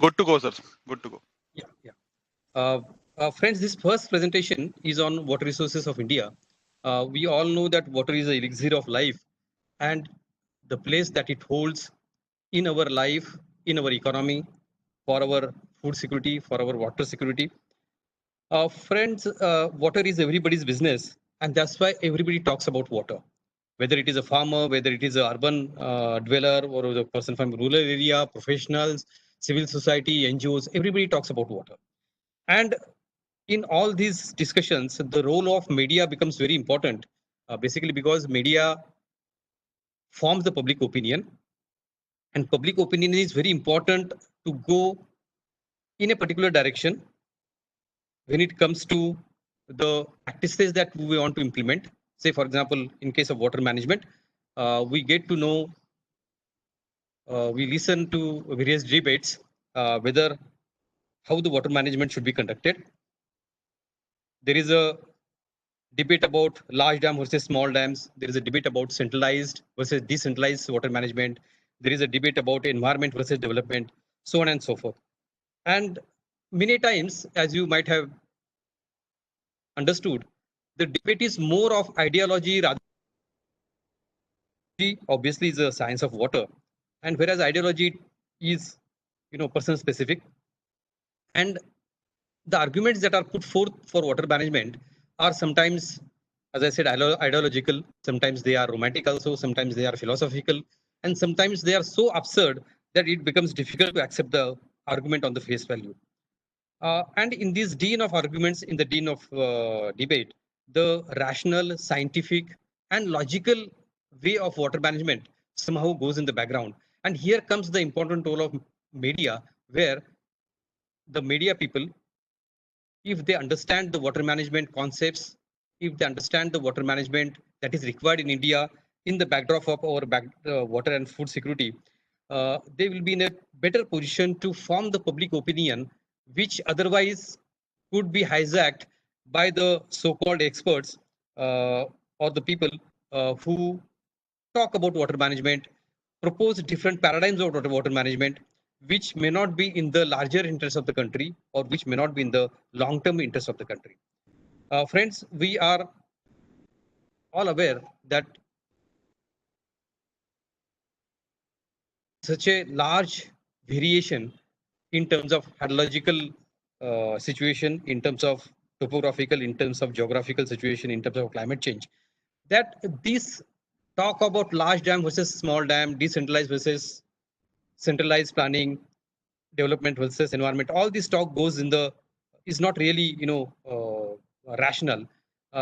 Good to go, sir. Good to go. Yeah, yeah. Friends, this first presentation is on water resources of India. We all know that water is the elixir of life, and the place that it holds in our life, in our economy, for our food security, for our water security. Friends, water is everybody's business, and that's why everybody talks about water. Whether it is a farmer, whether it is an urban dweller, or a person from rural area, professionals, civil society, NGOs, everybody talks about water. And in all these discussions, the role of media becomes very important, basically because media forms the public opinion, and public opinion is very important to go in a particular direction when it comes to the practices that we want to implement. Say, for example, in case of water management, we get to know, we listen to various debates whether how the water management should be conducted. There is a debate about large dam versus small dams. There is a debate about centralized versus decentralized water management. There is a debate about environment versus development, so on and so forth. And many times, as you might have understood, the debate is more of ideology rather. Obviously is a science of water, and whereas ideology is, person specific. And the arguments that are put forth for water management are sometimes, as I said, ideological. Sometimes they are romantic also. Sometimes they are philosophical, and sometimes they are so absurd that it becomes difficult to accept the argument on the face value. And in this dean of arguments, in the dean of debate, the rational, scientific, and logical way of water management somehow goes in the background. And here comes the important role of media, where the media people, if they understand the water management concepts, if they understand the water management that is required in India in the backdrop of our water and food security, they will be in a better position to form the public opinion, which otherwise could be hijacked by the so-called experts or the people who talk about water management, propose different paradigms of water management, which may not be in the larger interest of the country or which may not be in the long-term interest of the country. Friends, we are all aware that such a large variation in terms of hydrological situation, in terms of topographical, in terms of geographical situation, in terms of climate change, that this talk about large dam versus small dam, decentralized versus centralized planning, development versus environment, all this talk goes in the is not really rational,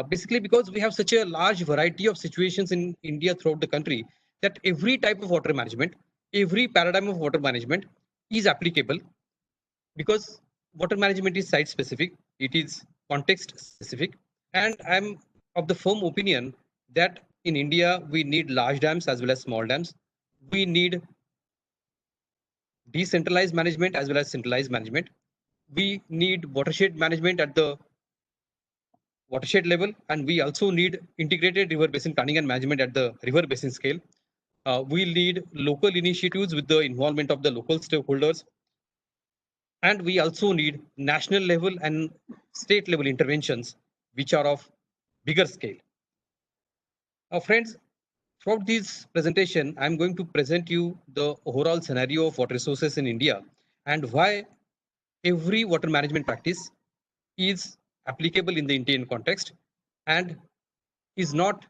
basically because we have such a large variety of situations in India throughout the country, that every type of water management, every paradigm of water management is applicable, because water management is site specific, it is context specific. And I'm of the firm opinion that in India we need large dams as well as small dams. We need decentralized management as well as centralized management. We need watershed management at the watershed level, and we also need integrated river basin planning and management at the river basin scale. We need local initiatives with the involvement of the local stakeholders, and we also need national level and state level interventions, which are of bigger scale. Friends, throughout this presentation, I'm going to present you the overall scenario of water resources in India and why every water management practice is applicable in the Indian context and is not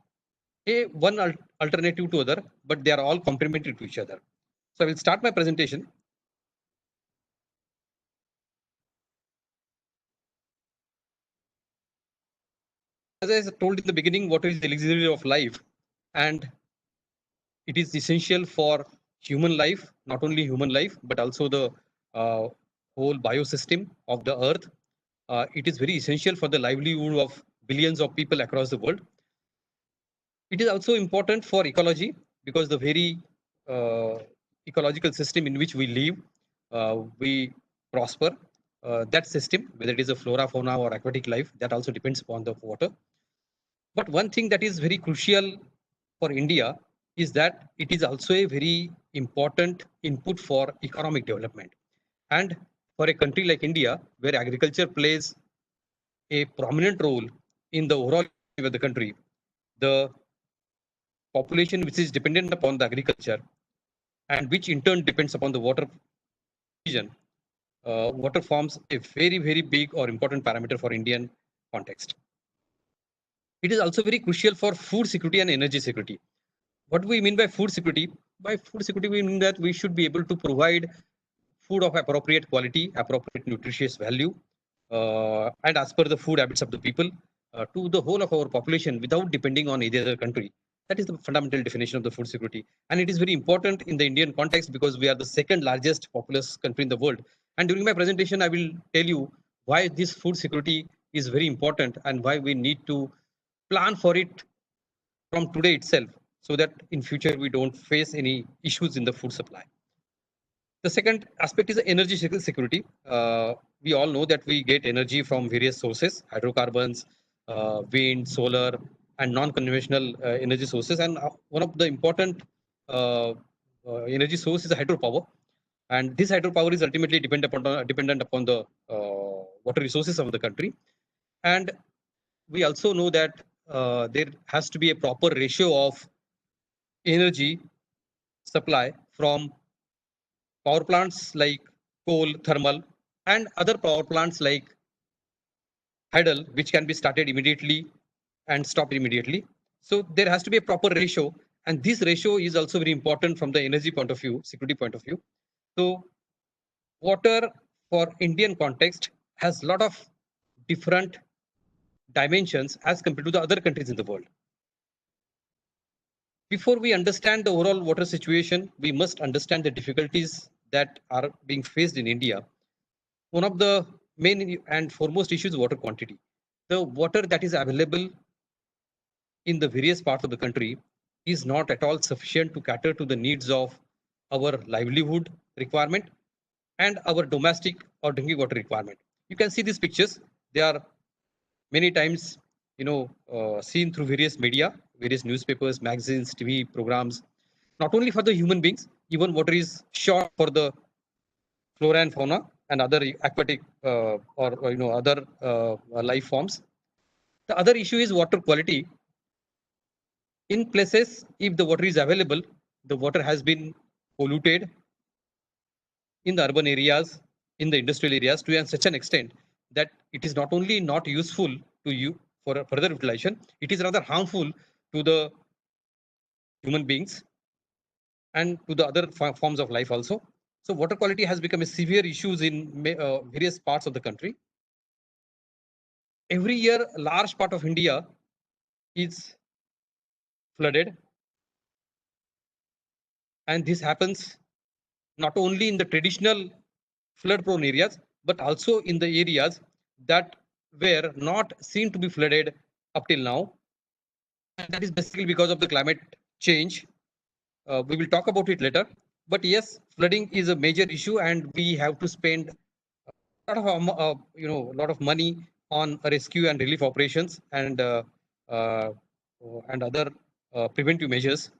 a one alternative to other, but they are all complementary to each other. So I will start my presentation. As I told in the beginning, water is the elixir of life, and it is essential for human life, not only human life, but also the whole biosystem of the earth. It is very essential for the livelihood of billions of people across the world. It is also important for ecology because the very ecological system in which we live, we prosper. That system, whether it is a flora, fauna, or aquatic life, that also depends upon the water. But one thing that is very crucial for India is that it is also a very important input for economic development. And for a country like India, where agriculture plays a prominent role in the overall economy of the country, the population which is dependent upon the agriculture and which in turn depends upon the water provision, water forms a very, very big or important parameter for Indian context. It is also very crucial for food security and energy security. What do we mean by food security? By food security, we mean that we should be able to provide food of appropriate quality, appropriate nutritious value, and as per the food habits of the people to the whole of our population without depending on any other country. That is the fundamental definition of the food security. And it is very important in the Indian context because we are the second largest populous country in the world. And during my presentation, I will tell you why this food security is very important and why we need to plan for it from today itself so that in future we don't face any issues in the food supply. The second aspect is the energy security. We all know that we get energy from various sources, hydrocarbons, wind, solar, and non-conventional energy sources. And one of the important uh, energy source is hydropower. And this hydropower is ultimately dependent upon the water resources of the country. And we also know that there has to be a proper ratio of energy supply from power plants like coal, thermal, and other power plants like hydel, which can be started immediately and stopped immediately. So there has to be a proper ratio, and this ratio is also very important from the energy point of view, security point of view. So water for Indian context has a lot of different dimensions as compared to the other countries in the world. Before we understand the overall water situation, we must understand the difficulties that are being faced in India. One of the main and foremost issues is water quantity. The water that is available in the various parts of the country is not at all sufficient to cater to the needs of our livelihood requirement and our domestic or drinking water requirement. You can see these pictures. They are many times, seen through various media, various newspapers, magazines, TV programs. Not only for the human beings, even water is short for the flora and fauna and other aquatic or other life forms. The other issue is water quality. In places, if the water is available, the water has been polluted in the urban areas, in the industrial areas to such an extent that it is not only not useful to you for further utilization, it is rather harmful to the human beings and to the other forms of life also. So water quality has become a severe issue in various parts of the country. Every year, a large part of India is flooded, and this happens not only in the traditional flood prone areas, but also in the areas that were not seen to be flooded up till now. And that is basically because of the climate change. We will talk about it later. But yes, flooding is a major issue, and we have to spend a lot of a lot of money on rescue and relief operations uh, and other preventive measures.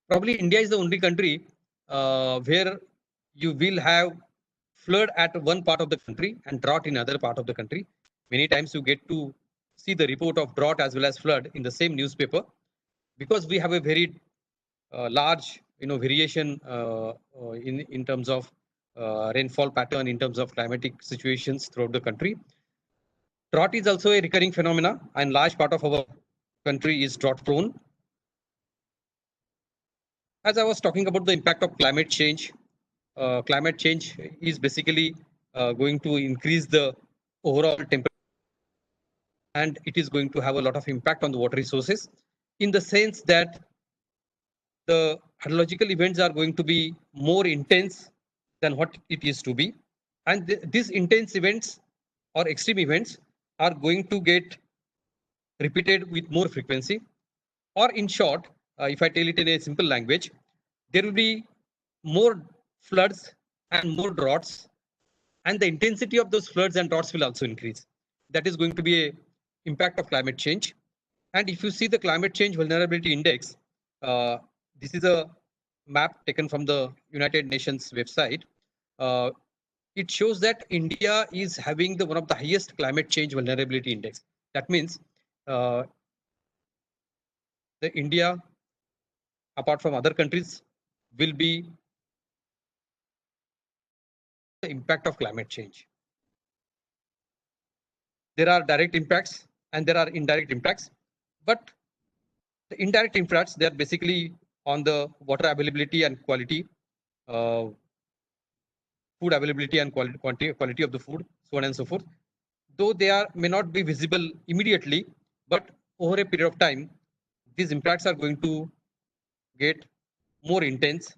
Probably India is the only country where you will have flood at one part of the country and drought in other part of the country. Many times you get to see the report of drought as well as flood in the same newspaper because we have a very large variation in terms of rainfall pattern, in terms of climatic situations throughout the country. Drought is also a recurring phenomena, and large part of our country is drought prone. As I was talking about the impact of climate change is basically going to increase the overall temperature, and it is going to have a lot of impact on the water resources in the sense that the hydrological events are going to be more intense than what it used to be. And these intense events or extreme events are going to get repeated with more frequency. Or in short, if I tell it in a simple language, there will be more floods and more droughts, and the intensity of those floods and droughts will also increase. That is going to be a impact of climate change. And if you see the climate change vulnerability index, uh, this is a map taken from the United Nations website. uh, it shows that India is having one of the highest climate change vulnerability index. That means uh, the India, apart from other countries, will be the impact of climate change. There are direct impacts and there are indirect impacts, but the indirect impacts, they are basically on the water availability and quality, uh, food availability and quality of the food, so on and so forth. Though they are may not be visible immediately, but over a period of time, these impacts are going to get more intense.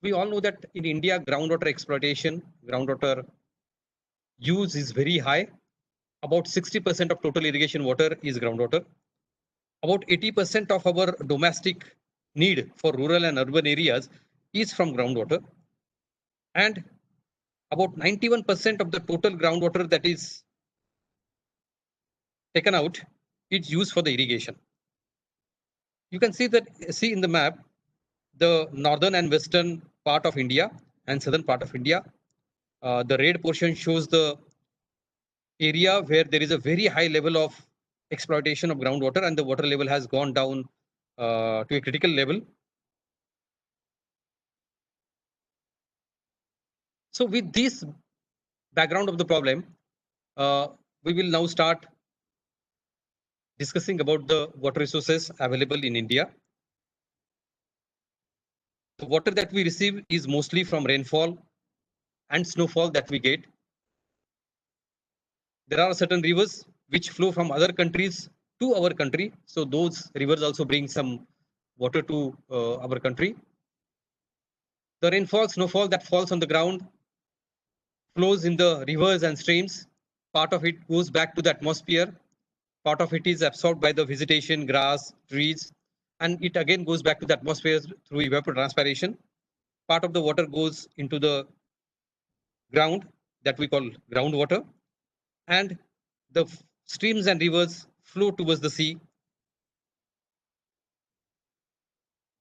We all know that in India, groundwater exploitation, groundwater use is very high. About 60% of total irrigation water is groundwater. About 80% of our domestic need for rural and urban areas is from groundwater. And about 91% of the total groundwater that is taken out is used for the irrigation. You can see in the map the northern and western part of India and southern part of India. The red portion shows the area where there is a very high level of exploitation of groundwater and the water level has gone down to a critical level. So with this background of the problem, we will now start discussing about the water resources available in India. The water that we receive is mostly from rainfall and snowfall that we get. There are certain rivers which flow from other countries to our country. So those rivers also bring some water to our country. The rainfall, snowfall that falls on the ground flows in the rivers and streams. Part of it goes back to the atmosphere. Part of it is absorbed by the vegetation, grass, trees, and it again goes back to the atmosphere through evapotranspiration. Part of the water goes into the ground that we call groundwater, and the streams and rivers flow towards the sea.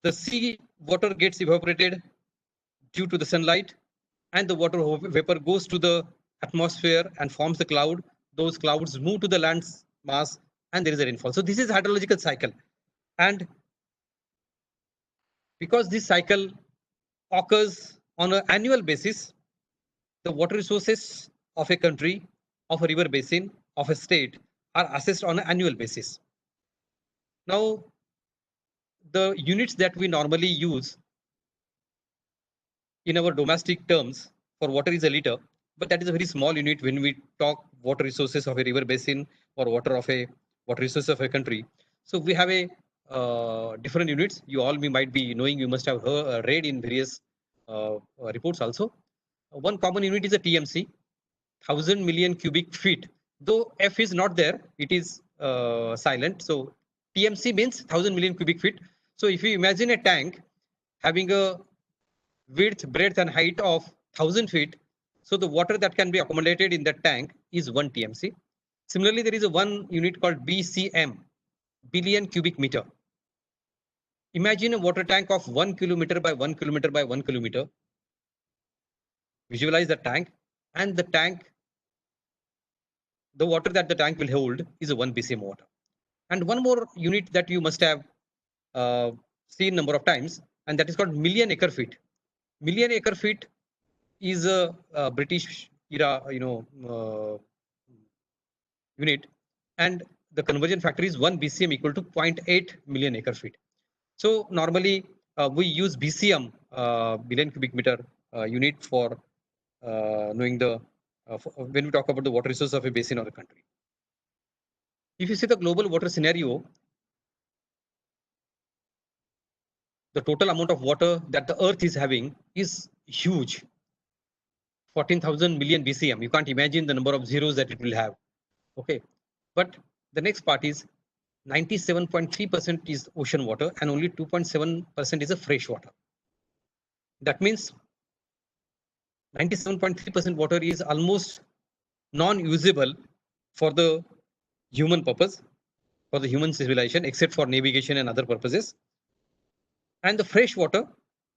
The sea water gets evaporated due to the sunlight, and the water vapor goes to the atmosphere and forms the cloud. Those clouds move to the land's mass, and there is a rainfall. So this is hydrological cycle, and because this cycle occurs on an annual basis, the water resources of a country, of a river basin, of a state are assessed on an annual basis. Now, the units that we normally use in our domestic terms for water is a liter, but that is a very small unit when we talk water resources of a river basin or water resources of a country. So we have a different units. You all might be knowing. You must have read in various reports also. One common unit is a TMC, 1,000 million cubic feet. Though F is not there, it is silent. So TMC means 1,000 million cubic feet. So if you imagine a tank having a width, breadth, and height of 1,000 feet, so the water that can be accumulated in that tank is 1 TMC. Similarly, there is a one unit called BCM, billion cubic meter. Imagine a water tank of 1 kilometer by 1 kilometer by 1 kilometer. Visualize the tank, and the water that the tank will hold is a 1 BCM water. And one more unit that you must have uh, seen number of times, and that is called million acre feet. Million acre feet is a British era, unit, and the conversion factor is 1 BCM equal to 0.8 million acre feet. So normally we use BCM, billion cubic meter unit for knowing when we talk about the water resource of a basin or a country. If you see the global water scenario, the total amount of water that the earth is having is huge, 14,000 million BCM. You can't imagine the number of zeros that it will have. Okay, but the next part is 97.3% is ocean water and only 2.7% is a fresh water. That means 97.3% water is almost non-usable for the human purpose, for the human civilization, except for navigation and other purposes. And the fresh water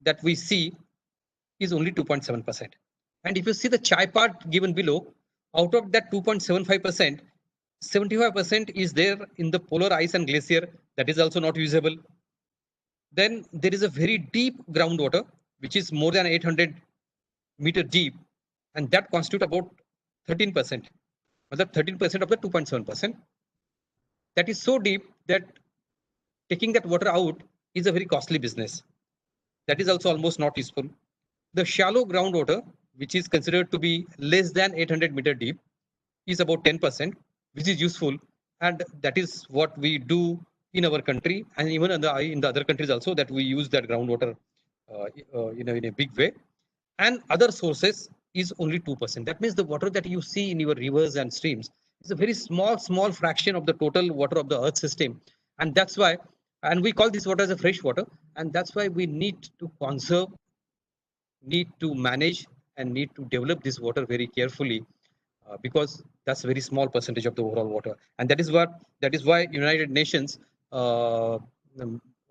that we see is only 2.7%. And if you see the chai part given below, out of that 2.75%, 75% is there in the polar ice and glacier that is also not usable. Then there is a very deep groundwater, which is more than 800-meter deep, and that constitutes about 13%. 13% of the 2.7%. That is so deep that taking that water out is a very costly business. That is also almost not useful. The shallow groundwater, which is considered to be less than 800-meter deep, is about 10%, which is useful. And that is what we do in our country, and even in the other countries also, that we use that groundwater in a big way. And other sources is only 2%. That means the water that you see in your rivers and streams is a very small fraction of the total water of the earth system. And that's why, and we call this water as a fresh water. And that's why we need to conserve, need to manage, and need to develop this water very carefully, because that's a very small percentage of the overall water. And that is why United Nations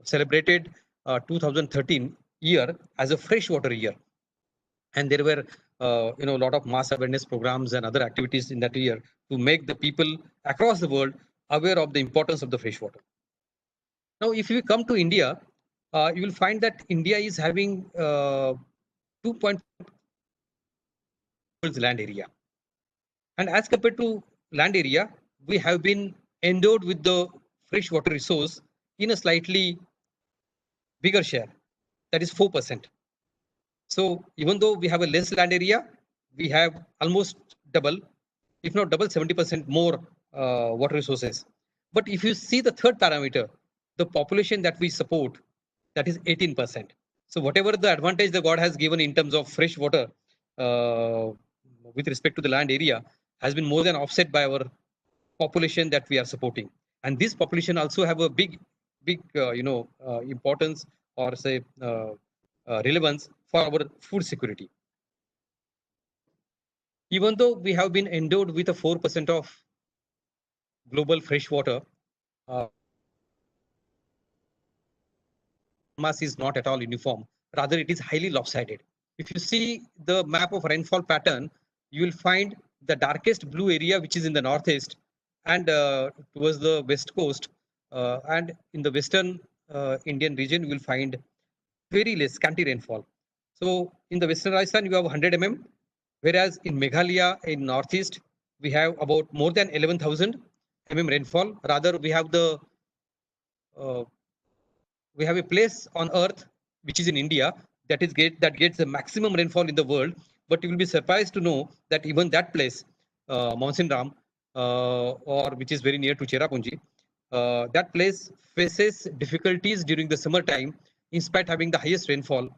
celebrated 2013 year as a freshwater year. And there were a lot of mass awareness programs and other activities in that year to make the people across the world aware of the importance of the freshwater. Now, if you come to India, you will find that India is having 2.4 land area. And as compared to land area, we have been endowed with the freshwater resource in a slightly bigger share, that is 4%. So even though we have a less land area, we have almost double, if not double, 70% more water resources. But if you see the third parameter, the population that we support, that is 18%. So whatever the advantage the God has given in terms of fresh water with respect to the land area has been more than offset by our population that we are supporting. And this population also have a big importance, or say relevance for our food security. Even though we have been endowed with a 4% of global fresh water, mass is not at all uniform. Rather, it is highly lopsided. If you see the map of rainfall pattern, you will find the darkest blue area, which is in the northeast and towards the west coast, and in the western Indian region, you will find very less scanty rainfall. So in the western Rajasthan, you have 100 mm, whereas in Meghalaya, in northeast, we have about more than 11,000 mm rainfall. Rather, we have a place on earth which is in India that gets the maximum rainfall in the world. But you will be surprised to know that even that place, Ram, or which is very near to Cherrapunji, that place faces difficulties during the summertime, in spite having the highest rainfall,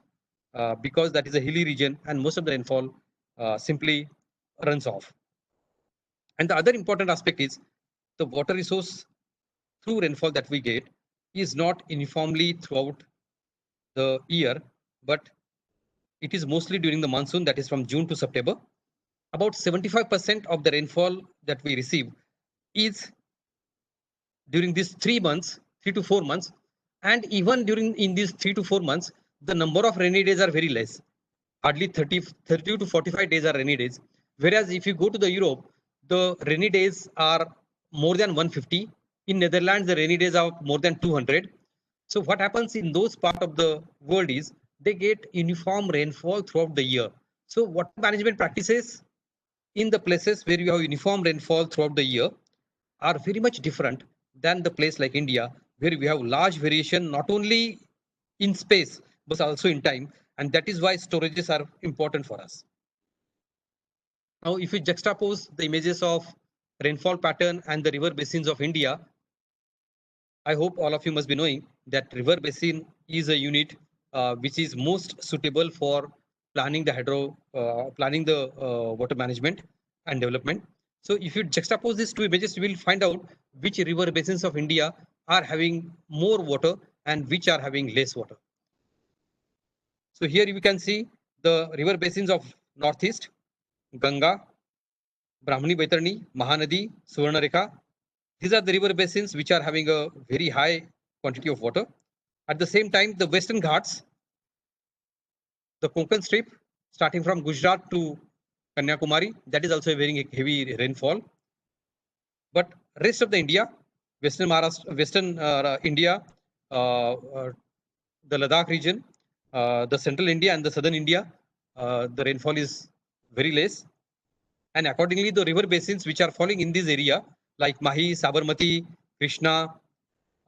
because that is a hilly region and most of the rainfall simply runs off. And the other important aspect is the water resource through rainfall that we get is not uniformly throughout the year, but it is mostly during the monsoon, that is from June to September. About 75% of the rainfall that we receive is during these 3 months, 3 to 4 months. And even in these 3 to 4 months, the number of rainy days are very less. Hardly 30 to 45 days are rainy days. Whereas if you go to the Europe, the rainy days are more than 150. In Netherlands, the rainy days are more than 200. So what happens in those part of the world is they get uniform rainfall throughout the year. So water management practices in the places where you have uniform rainfall throughout the year are very much different than the place like India, where we have large variation not only in space but also in time, and that is why storages are important for us. Now, if you juxtapose the images of rainfall pattern and the river basins of India, I hope all of you must be knowing that river basin is a unit which is most suitable for planning the water management and development. So if you juxtapose these two images, you will find out which river basins of India are having more water and which are having less water. So here you can see the river basins of Northeast: Ganga, Brahmani Baitarni, Mahanadi, Suvarnarekha. These are the river basins which are having a very high quantity of water. At the same time, the Western Ghats, the Konkan Strip, starting from Gujarat to Kanyakumari, that is also a very heavy rainfall. But rest of the India, Western Maharashtra, Western India, the Ladakh region, the central India and the southern India, the rainfall is very less. And accordingly, the river basins which are falling in this area, like Mahi, Sabarmati, Krishna,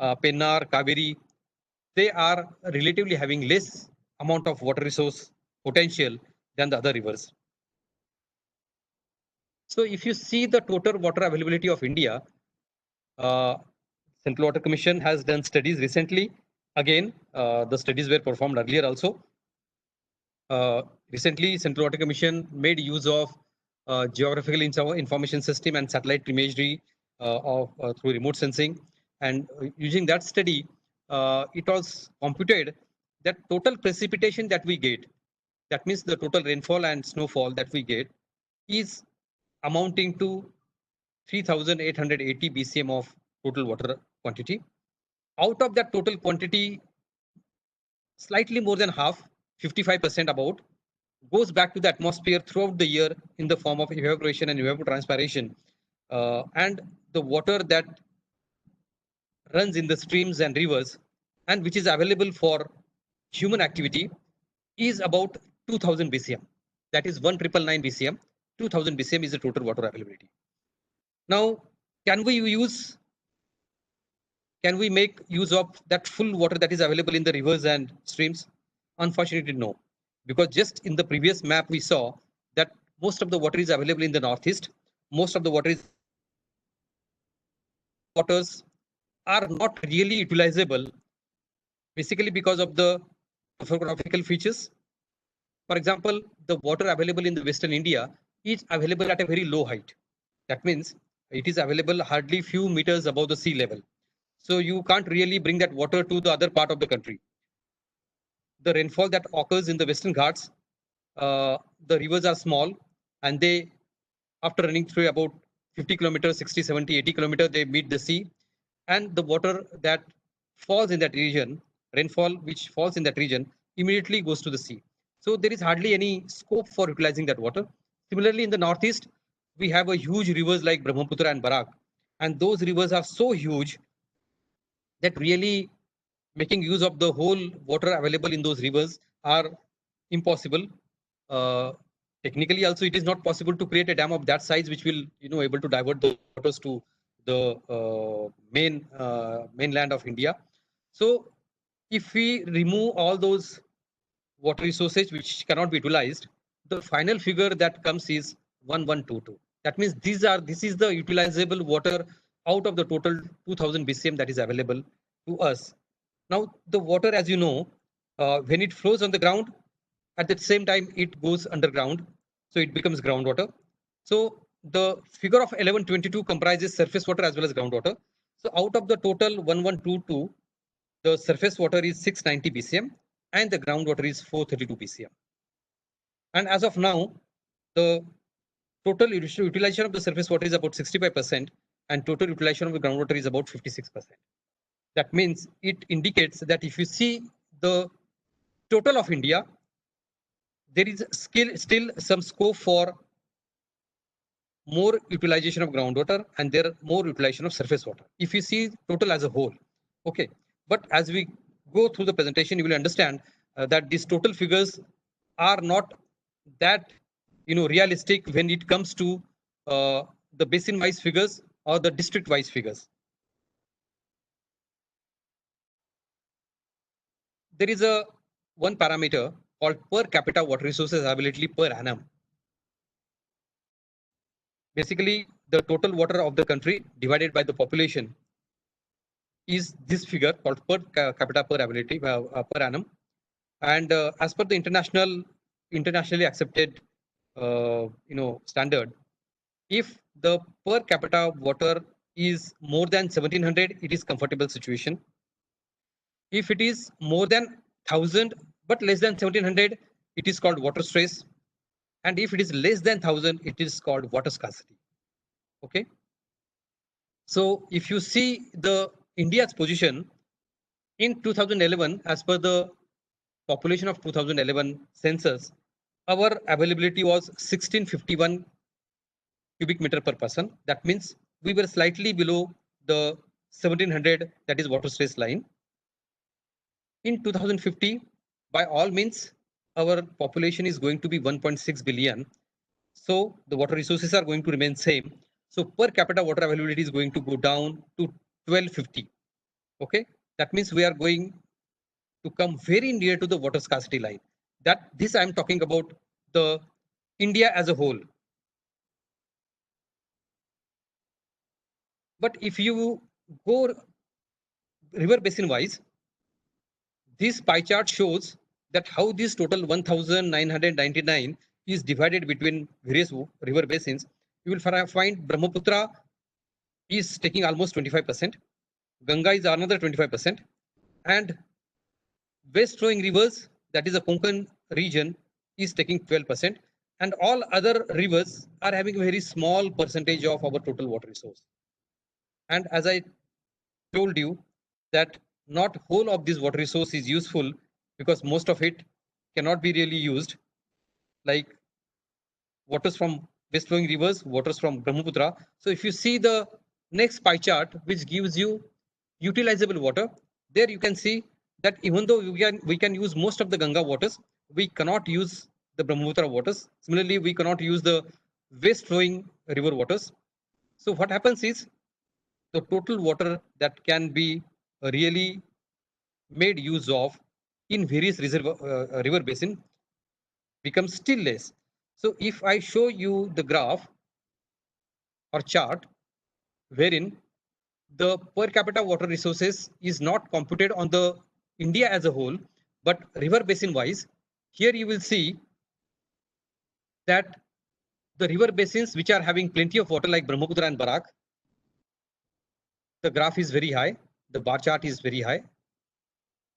Pennar, Kaveri, they are relatively having less amount of water resource potential than the other rivers. So if you see the total water availability of India, uh, Central Water Commission has done studies recently. Again, the studies were performed earlier also. Uh, Recently, Central Water Commission made use of geographical information system and satellite imagery through remote sensing. And using that study, it was computed that total precipitation that we get, that means the total rainfall and snowfall that we get, is amounting to 3,880 BCM of total water quantity. Out of that total quantity, slightly more than half, 55% about, goes back to the atmosphere throughout the year in the form of evaporation and evapotranspiration. And the water that runs in the streams and rivers and which is available for human activity is about 2000 BCM. That is 1999 BCM. 2000 BCM is the total water availability. Now, can we use can we make use of that full water that is available in the rivers and streams? Unfortunately, no. Because just in the previous map, we saw that most of the water is available in the northeast. Most of the waters are not really utilizable, basically because of the topographical features. For example, the water available in the Western India is available at a very low height. That means it is available hardly few meters above the sea level. So you can't really bring that water to the other part of the country. The rainfall that occurs in the Western Ghats, the rivers are small and they, after running through about 50 kilometers, 60, 70, 80 kilometers, they meet the sea. And the water that falls in that region, rainfall which falls in that region, immediately goes to the sea. So there is hardly any scope for utilizing that water. Similarly, in the northeast, we have a huge rivers like Brahmaputra and Barak. And those rivers are so huge that really making use of the whole water available in those rivers are impossible. Uh, Technically, also it is not possible to create a dam of that size which will, able to divert the waters to the mainland of India. So, if we remove all those water resources which cannot be utilized, the final figure that comes is 1122. That means this is the utilizable water out of the total 2000 BCM that is available to us. Now, the water, as you know, when it flows on the ground, at the same time it goes underground, so it becomes groundwater. So the figure of 1122 comprises surface water as well as groundwater. So out of the total 1122, the surface water is 690 BCM and the groundwater is 432 BCM. And as of now, the total utilization of the surface water is about 65% and total utilization of the groundwater is about 56%. That means it indicates that if you see the total of India, there is still some scope for more utilization of groundwater and there more utilization of surface water. If you see total as a whole, okay. But as we go through the presentation, you will understand that these total figures are not that realistic when it comes to the basin-wise figures or the district-wise figures. There is a one parameter called per capita water resources availability per annum. Basically, the total water of the country divided by the population is this figure called per capita per availability per annum. And as per the internationally accepted standard, if the per capita water is more than 1700, it is comfortable situation. If it is more than 1000 but less than 1700, it is called water stress. And if it is less than 1000, it is called water scarcity. Okay. So if you see the India's position in 2011, as per the population of 2011 census, our availability was 1651 cubic meter per person. That means we were slightly below the 1700, that is water stress line. In 2050, by all means, our population is going to be 1.6 billion. So the water resources are going to remain same. So per capita water availability is going to go down to 1250. Okay, that means we are going to come very near to the water scarcity line. That this I am talking about the India as a whole. But if you go river basin wise, this pie chart shows that how this total 1999 is divided between various river basins. You will find Brahmaputra is taking almost 25%, Ganga is another 25%, and west flowing rivers, that is the Konkan region, is taking 12%, and all other rivers are having a very small percentage of our total water resource. And as I told you, that not whole of this water resource is useful because most of it cannot be really used, like waters from west flowing rivers, waters from Brahmaputra. So if you see the next pie chart, which gives you utilizable water, there you can see that even though we can use most of the Ganga waters, we cannot use the Brahmaputra waters. Similarly, we cannot use the west flowing river waters. So what happens is the total water that can be really made use of in various river basin becomes still less. So if I show you the graph or chart wherein the per capita water resources is not computed on the India as a whole, but river basin wise, here you will see that the river basins which are having plenty of water like Brahmaputra and Barak, the graph is very high, the bar chart is very high.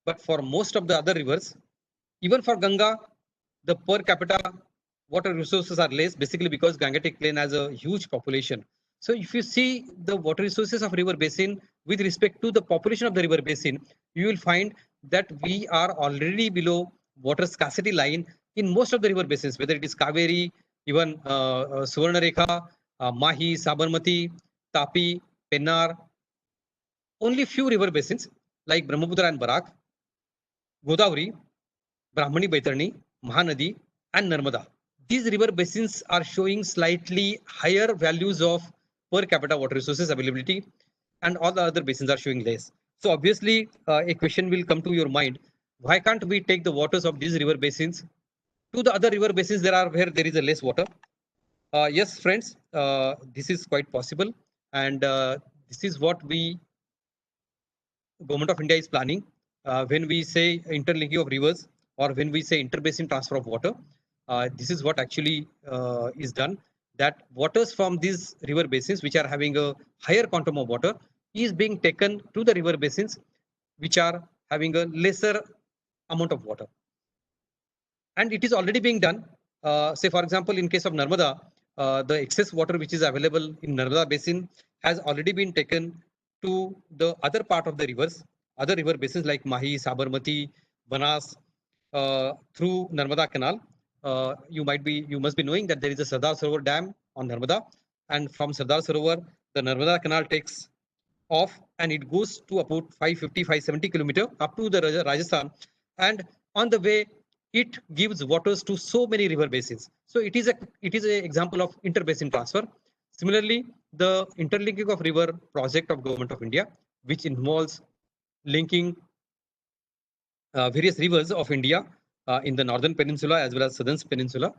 But for most of the other rivers, even for Ganga, the per capita water resources are less, basically because Gangetic Plain has a huge population. So if you see the water resources of river basin with respect to the population of the river basin, you will find that we are already below water scarcity line in most of the river basins, whether it is Kaveri, even Suvarnarekha, Mahi, Sabarmati, Tapi, Pennar. Only few river basins like Brahmaputra and Barak, Godavari, Brahmani Baitarni, Mahanadi, and Narmada. These river basins are showing slightly higher values of per capita water resources availability, and all the other basins are showing less. So obviously, a question will come to your mind: why can't we take the waters of these river basins to the other river basins there are where there is a less water? Yes, friends, this is quite possible, and this is what we government of India is planning when we say interlinking of rivers or when we say interbasin transfer of water. This is what actually is done. That waters from these river basins, which are having a higher quantum of water, is being taken to the river basins, which are having a lesser amount of water. And it is already being done. Say, for example, in case of Narmada, the excess water which is available in Narmada basin has already been taken to the other part of the rivers, other river basins like Mahi, Sabarmati, Banas, through Narmada Canal. You must be knowing that there is a Sardar Sarovar Dam on Narmada, and from Sardar Sarovar, the Narmada Canal takes off and it goes to about 550, 570 kilometer up to the Rajasthan, and on the way it gives waters to so many river basins. So it is a example of interbasin transfer. Similarly, the interlinking of river project of Government of India, which involves linking various rivers of India in the northern peninsula as well as southern peninsula,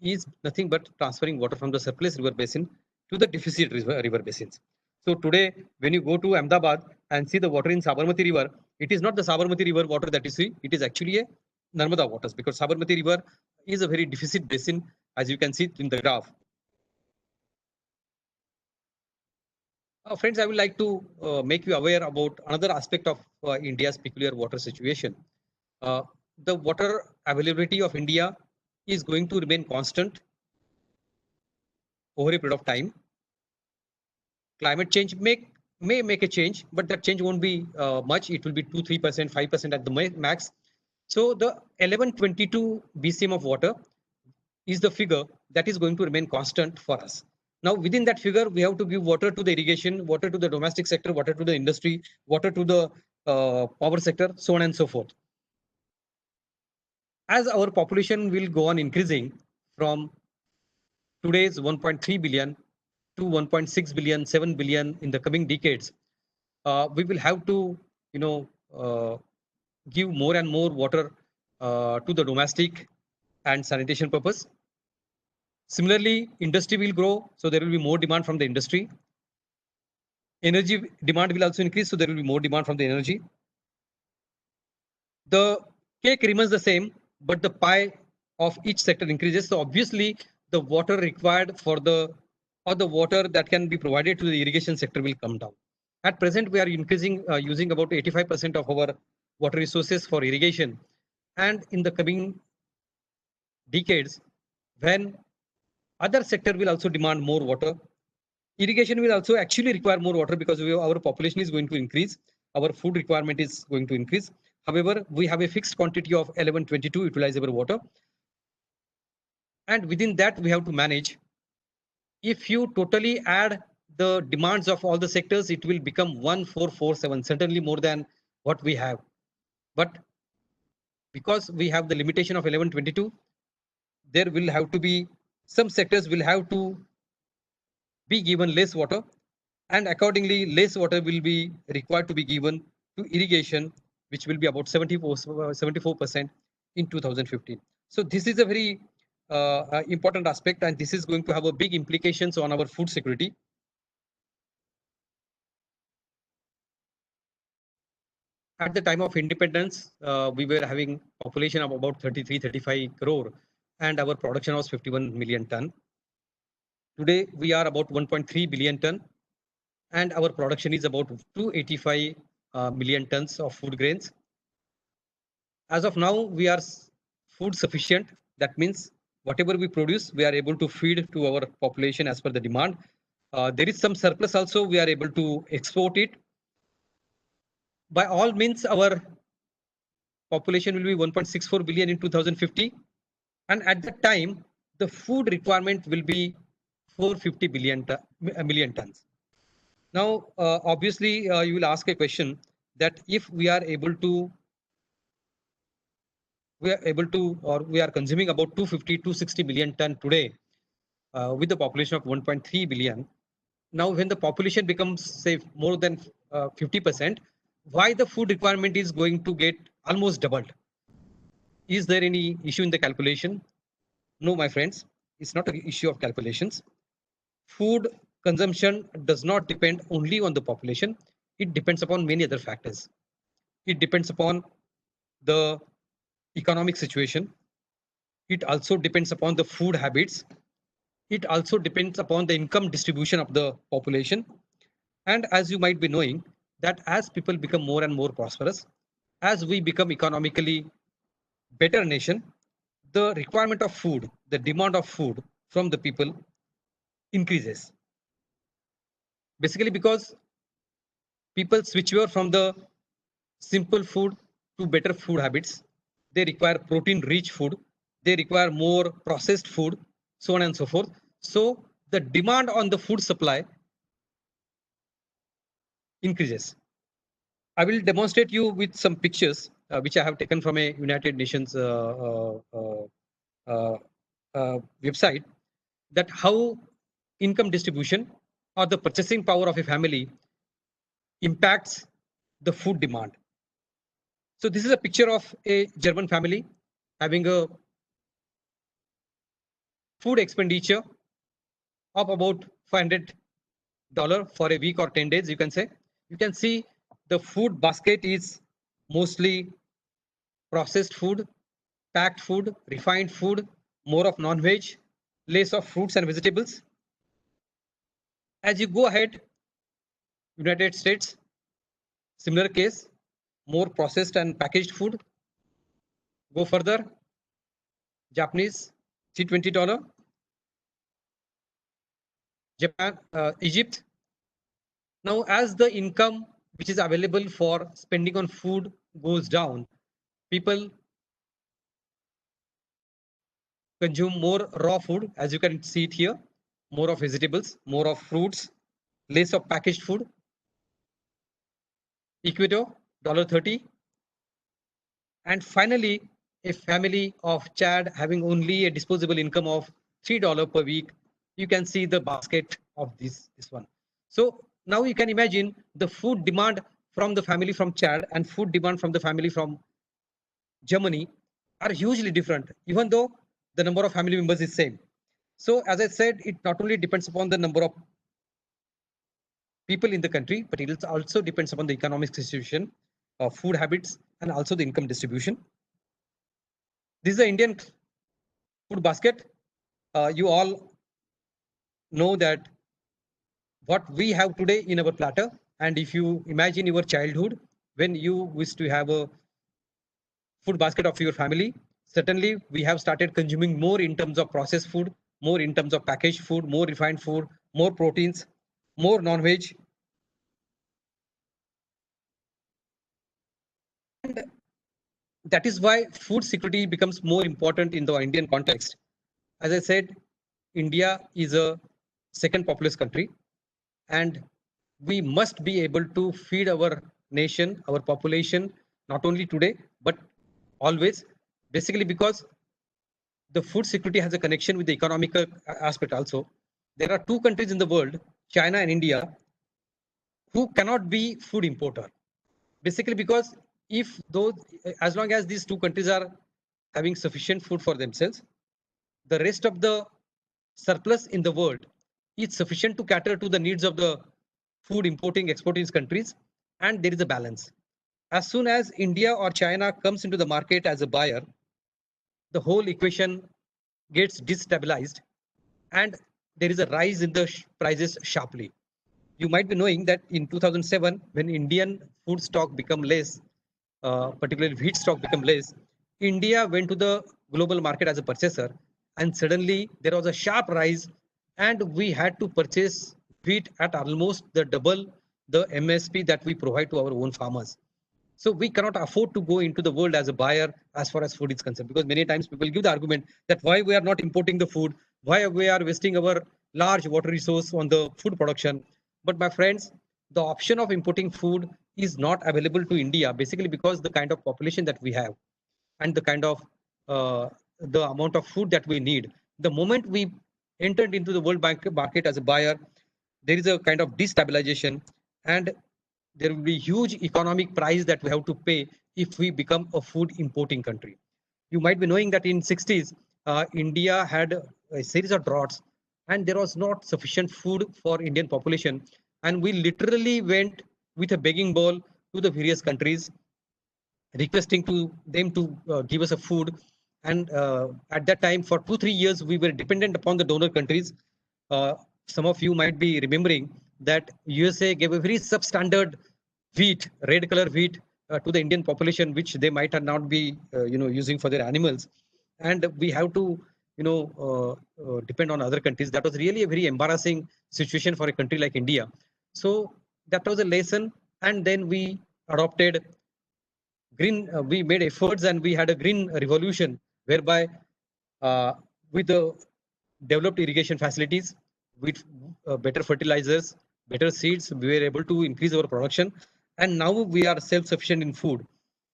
is nothing but transferring water from the surplus river basin to the deficit river basins. So today, when you go to Ahmedabad and see the water in Sabarmati River, it is not the Sabarmati River water that you see, it is actually a Narmada waters, because Sabarmati River is a very deficit basin, as you can see in the graph. Friends, I would like to make you aware about another aspect of India's peculiar water situation. Uh, the water availability of India is going to remain constant over a period of time. Climate change may make a change, but that change won't be much. It will be 2-3%, 5% at the max. So the 1122 BCM of water is the figure that is going to remain constant for us. Now, within that figure, we have to give water to the irrigation, water to the domestic sector, water to the industry, water to the power sector, so on and so forth. As our population will go on increasing from today's 1.3 billion to 1.6 billion, 7 billion in the coming decades, we will have to, give more and more water to the domestic and sanitation purpose. Similarly, industry will grow, so there will be more demand from the industry. Energy demand will also increase, so there will be more demand from the energy. The cake remains the same, but the pie of each sector increases. So obviously, the water required for the water that can be provided to the irrigation sector will come down. At present, we are increasing using about 85% of our water resources for irrigation, and in the coming decades, when other sector will also demand more water, irrigation will also actually require more water because our population is going to increase, our food requirement is going to increase. However, we have a fixed quantity of 1122 utilizable water, and within that we have to manage. If you totally add the demands of all the sectors, it will become 1447, certainly more than what we have. But because we have the limitation of 1122, there will have to be some sectors will have to be given less water, and accordingly less water will be required to be given to irrigation, which will be about 74% in 2015. So this is a very important aspect, and this is going to have a big implications on our food security. At the time of independence, we were having population of about 33-35 crore, and our production was 51 million ton. Today we are about 1.3 billion ton, and our production is about 285 million tons of food grains. As of now, we are food sufficient. That means whatever we produce, we are able to feed to our population as per the demand. There is some surplus also, we are able to export it. By all means, our population will be 1.64 billion in 2050. And at that time, the food requirement will be 450 million tons. Now, obviously, you will ask a question that if we are able to or we are consuming about 250 260 million ton today with the population of 1.3 billion. Now when the population becomes say more than 50%, why the food requirement is going to get almost doubled? Is there any issue in the calculation? No, my friends, it's not an issue of calculations. Food consumption does not depend only on the population. It depends upon many other factors. It depends upon the economic situation. It also depends upon the food habits. It also depends upon the income distribution of the population. And as you might be knowing, that as people become more and more prosperous, as we become economically better nation, the requirement of food, the demand of food from the people increases. Basically because people switch over from the simple food to better food habits. They require protein rich food. They require more processed food, so on and so forth. So the demand on the food supply increases. I will demonstrate you with some pictures which I have taken from a United Nations website, that how income distribution or the purchasing power of a family impacts the food demand. So this is a picture of a German family having a food expenditure of about $500 for a week or 10 days, you can say. You can see the food basket is mostly processed food, packed food, refined food, more of non-veg, less of fruits and vegetables. As you go ahead, United States, similar case, more processed and packaged food. Go further, Japanese, $320. Japan, Egypt. Now, as the income which is available for spending on food goes down, people consume more raw food, as you can see it here, more of vegetables, more of fruits, less of packaged food. Ecuador, $30. And finally, a family of Chad having only a disposable income of $3 per week. You can see the basket of this one. So now you can imagine the food demand from the family from Chad and food demand from the family from Germany are hugely different, even though the number of family members is same. So as I said, it not only depends upon the number of people in the country, but it also depends upon the economic situation, food habits, and also the income distribution. This is the Indian food basket. You all know that what we have today in our platter, and if you imagine your childhood when you used to have a food basket of your family, certainly we have started consuming more in terms of processed food, more in terms of packaged food, more refined food, more proteins, more non-veg. And that is why food security becomes more important in the Indian context. As I said, India is a second populous country, and we must be able to feed our nation, our population, not only today, but always, basically because the food security has a connection with the economical aspect also. There are two countries in the world, China and India, who cannot be food importer. Basically because if those, as long as these two countries are having sufficient food for themselves, the rest of the surplus in the world is sufficient to cater to the needs of the food importing, exporting countries, and there is a balance. As soon as India or China comes into the market as a buyer, the whole equation gets destabilized and there is a rise in the prices sharply. You might be knowing that in 2007, when Indian food stock become less, particularly wheat stock become less, India went to the global market as a purchaser, and suddenly there was a sharp rise, and we had to purchase wheat at almost the double the MSP that we provide to our own farmers. So we cannot afford to go into the world as a buyer as far as food is concerned, because many times people give the argument that why we are not importing the food, why we are wasting our large water resource on the food production. But my friends, the option of importing food is not available to India, basically because the kind of population that we have and the kind of the amount of food that we need. The moment we entered into the world market as a buyer, there is a kind of destabilization, and there will be huge economic price that we have to pay if we become a food importing country. You might be knowing that in 60s, India had a series of droughts, and there was not sufficient food for Indian population, and we literally went with a begging bowl to the various countries requesting to them to give us a food. And at that time, for 2 3 years, we were dependent upon the donor countries. Uh, some of you might be remembering that USA gave a very substandard wheat, red color wheat, to the Indian population, which they might not be, using for their animals. And we have to, depend on other countries. That was really a very embarrassing situation for a country like India. So that was a lesson. And then we adopted green, we made efforts and we had a green revolution whereby uh, with the developed irrigation facilities, with better fertilizers, better seeds, we were able to increase our production, and now we are self-sufficient in food.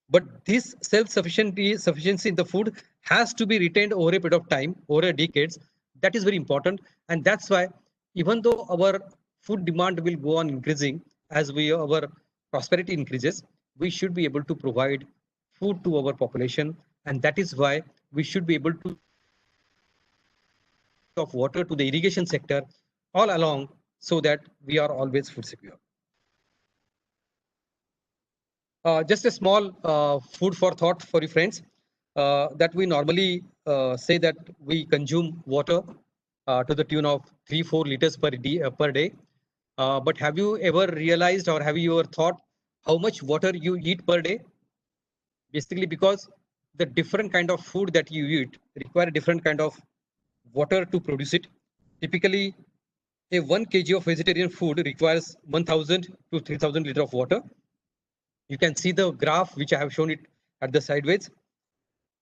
But this sufficiency in the food has to be retained over a period of time, over a decades. That is very important, and that's why even though our food demand will go on increasing as our prosperity increases, we should be able to provide food to our population, and that is why we should be able to of water to the irrigation sector all along so that we are always food secure. Just a small food for thought for you friends, that we normally say that we consume water to the tune of 3 4 liters per day. But have you ever realized or have you ever thought how much water you eat per day? Basically because the different kind of food that you eat require different kind of water to produce it. Typically, a 1 kg of vegetarian food requires 1000 to 3000 liters of water. You can see the graph which I have shown it at the sideways.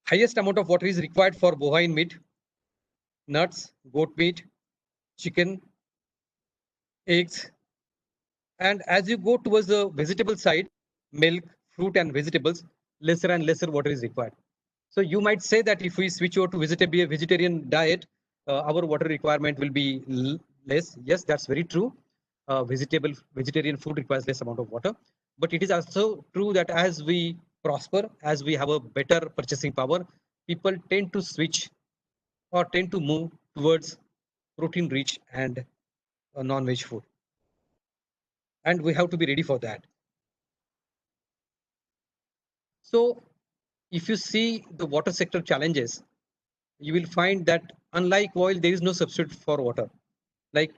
Highest amount of water is required for bovine meat. nuts, goat meat, chicken, eggs. And as you go towards the vegetable side, milk, fruit, and vegetables, lesser and lesser water is required. So you might say that if we switch over to vegetarian diet, our water requirement will be less. Yes, that's very true. Vegetarian food requires less amount of water. But it is also true that as we prosper, as we have a better purchasing power, people tend to switch or tend to move towards protein rich and non-veg food. And we have to be ready for that. So if you see the water sector challenges, you will find that unlike oil, there is no substitute for water. Like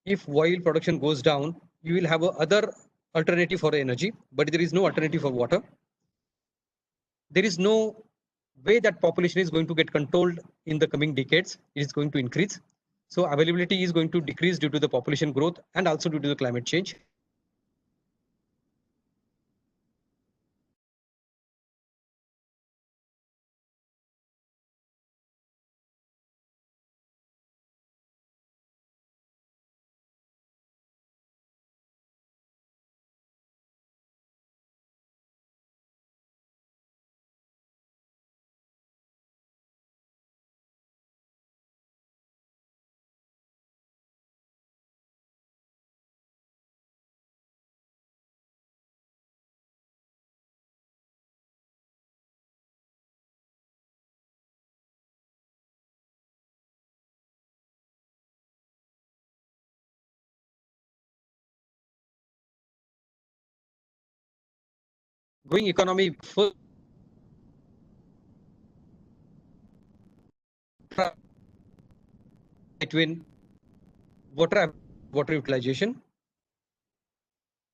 if oil production goes down, you will have a other alternative for energy, but there is no alternative for water. There is no way that population is going to get controlled in the coming decades. It is going to increase. So availability is going to decrease due to the population growth and also due to the climate change. Going economy first between water utilization.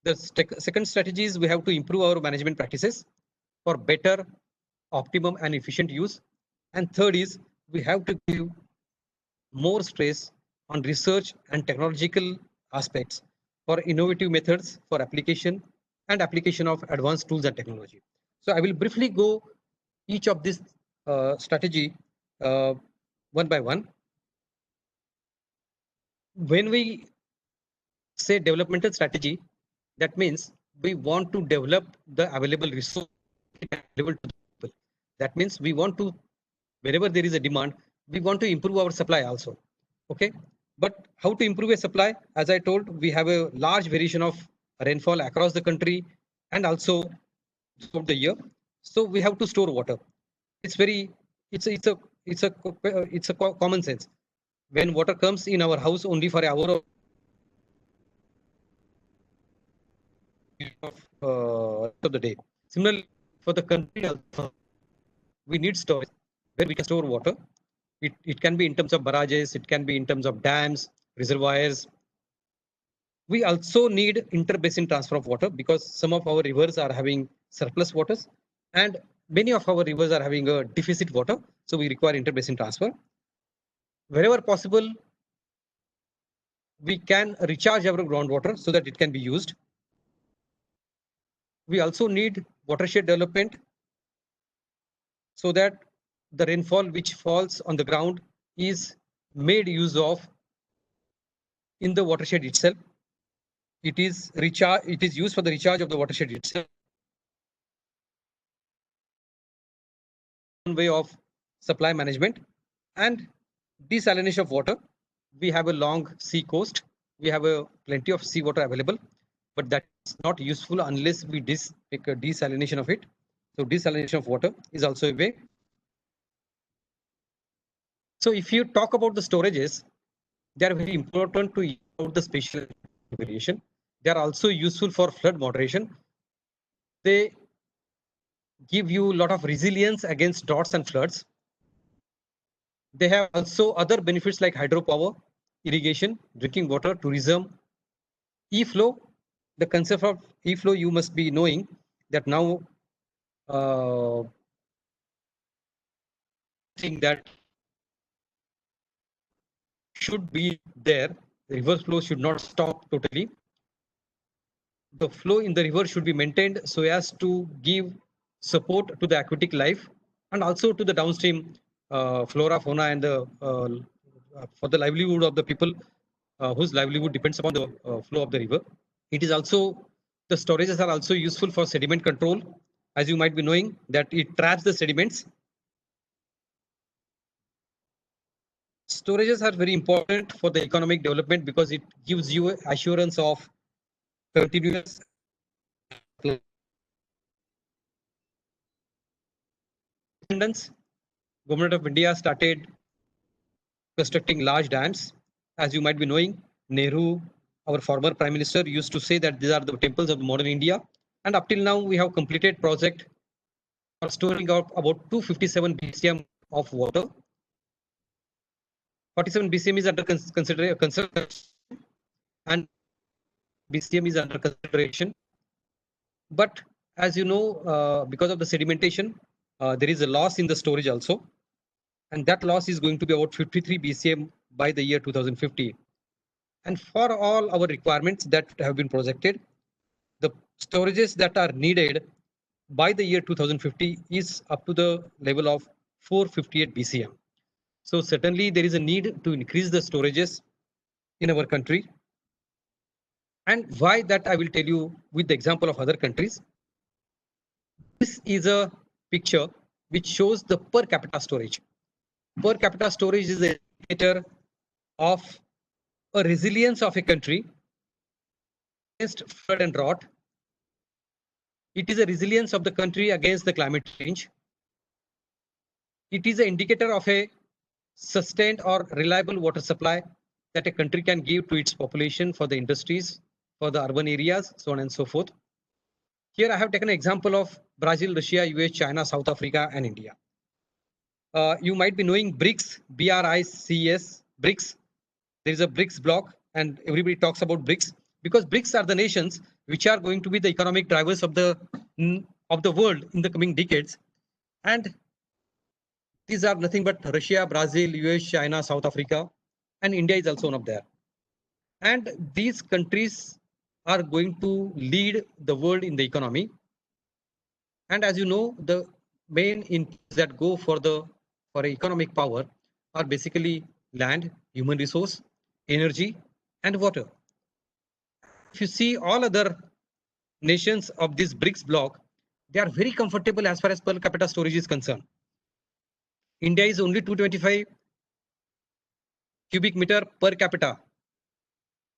The second strategy is we have to improve our management practices for better, optimum, and efficient use. And third is we have to give more stress on research and technological aspects for innovative methods for application and application of advanced tools and technology. So I will briefly go each of this strategy uh, one by one. When we say developmental strategy, that means we want to develop the available resource available to the people. That means we want to, wherever there is a demand, we want to improve our supply also. Okay, but how to improve a supply? As I told, we have a large variation of rainfall across the country and also throughout the year. So we have to store water. It's very, it's a common sense. When water comes in our house only for an hour of the day. Similarly, for the country also, we need storage where we can store water. It can be in terms of barrages, it can be in terms of dams, reservoirs. We also need interbasin transfer of water because some of our rivers are having surplus waters and many of our rivers are having a deficit water. So we require interbasin transfer. Wherever possible, we can recharge our groundwater so that it can be used. We also need watershed development so that the rainfall which falls on the ground is made use of in the watershed itself. It is used for the recharge of the watershed itself. One way of supply management and desalination of water. We have a long sea coast. We have a plenty of sea water available, but that's not useful unless we take a desalination of it. So desalination of water is also a way. So if you talk about the storages, they are very important to use the spatial variation. They are also useful for flood moderation. They give you a lot of resilience against droughts and floods. They have also other benefits like hydropower, irrigation, drinking water, tourism, e-flow. The concept of e-flow you must be knowing that now think that should be there. The river flow should not stop totally. The flow in the river should be maintained so as to give support to the aquatic life and also to the downstream flora, fauna, and for the livelihood of the people whose livelihood depends upon the flow of the river. It is also the storages are also useful for sediment control, as you might be knowing that it traps the sediments. Storages are very important for the economic development because it gives you assurance of continuous independence. Government of India started constructing large dams. As you might be knowing, Nehru, our former prime minister, used to say that these are the temples of modern India. And up till now, we have completed project for storing out about 257 BCM of water. 47 BCM is under consideration, and BCM is under consideration. But as you know, because of the sedimentation, there is a loss in the storage also. And that loss is going to be about 53 BCM by the year 2050. And for all our requirements that have been projected, the storages that are needed by the year 2050 is up to the level of 458 BCM. So certainly there is a need to increase the storages in our country. And why that I will tell you with the example of other countries. This is a picture which shows the per capita storage. Per capita storage is an indicator of a resilience of a country against flood and drought. It is a resilience of the country against the climate change. It is an indicator of a sustained or reliable water supply that a country can give to its population for the industries, for the urban areas, so on and so forth. Here I have taken an example of Brazil, Russia, US, China, South Africa, and India. You might be knowing BRICS, BRICS, BRICS. There is a BRICS block, and everybody talks about BRICS because BRICS are the nations which are going to be the economic drivers of the world in the coming decades. And these are nothing but Russia, Brazil, US, China, South Africa, and India is also one of there. And these countries are going to lead the world in the economy. And as you know, the main inputs that go for economic power are basically land, human resource, energy, and water. If you see all other nations of this BRICS bloc, they are very comfortable as far as per capita storage is concerned. India is only 225 cubic meter per capita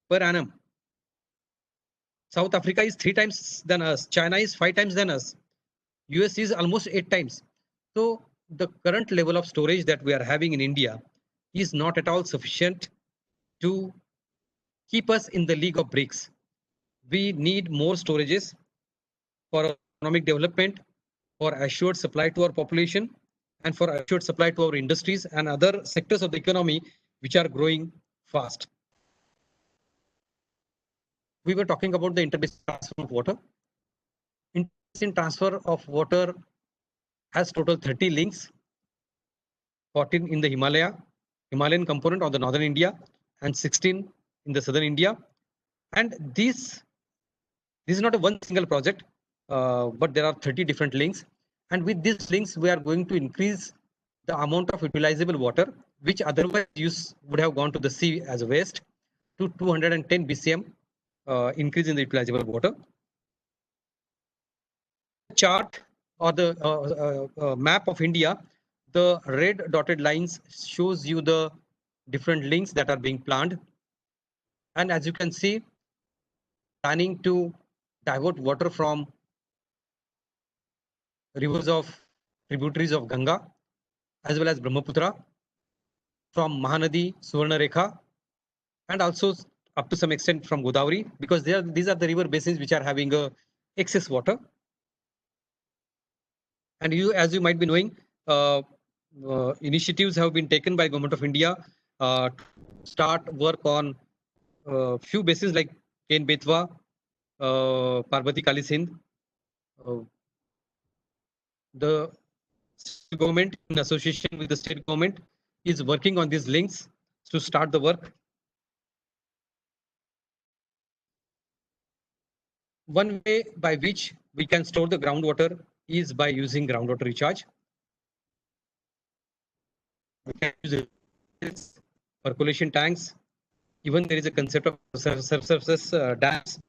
per annum. South Africa is 3 times than us. China is 5 times than us. US is almost 8 times. So the current level of storage that we are having in India is not at all sufficient to keep us in the league of BRICS. We need more storages for economic development, for assured supply to our population, and for assured supply to our industries and other sectors of the economy which are growing fast. We were talking about the interbasin transfer of water. Interbasin transfer of water has total 30 links, 14 in the Himalayan component of the northern India, and 16 in the southern India. And this is not a one single project, but there are 30 different links. And with these links, we are going to increase the amount of utilizable water, which otherwise would have gone to the sea as a waste, to 210 BCM increase in the utilizable water. Chart or the map of India, the red dotted lines shows you the different links that are being planned. And as you can see, planning to divert water from rivers of tributaries of Ganga as well as Brahmaputra, from Mahanadi, Suvarnarekha, and also up to some extent from Godavari, because these are the river basins which are having excess water. And as you might be knowing, initiatives have been taken by Government of India to start work on few basins like Ken Betwa, Parbati Kali Sindh. The government, in association with the state government, is working on these links to start the work. One way by which we can store the groundwater is by using groundwater recharge. We can use percolation tanks. Even there is a concept of surface dams.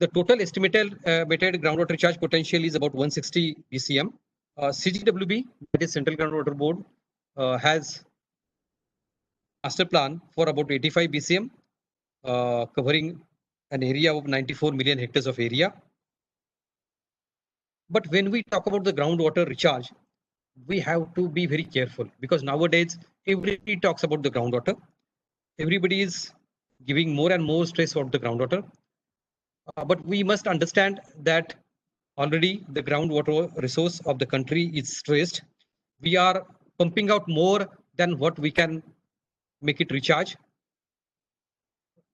The total estimated groundwater recharge potential is about 160 BCM. CGWB, that is Central Groundwater Board, has master plan for about 85 BCM, covering an area of 94 million hectares of area. But when we talk about the groundwater recharge, we have to be very careful because nowadays everybody talks about the groundwater. Everybody is giving more and more stress on the groundwater. But we must understand that already the groundwater resource of the country is stressed. We are pumping out more than what we can make it recharge.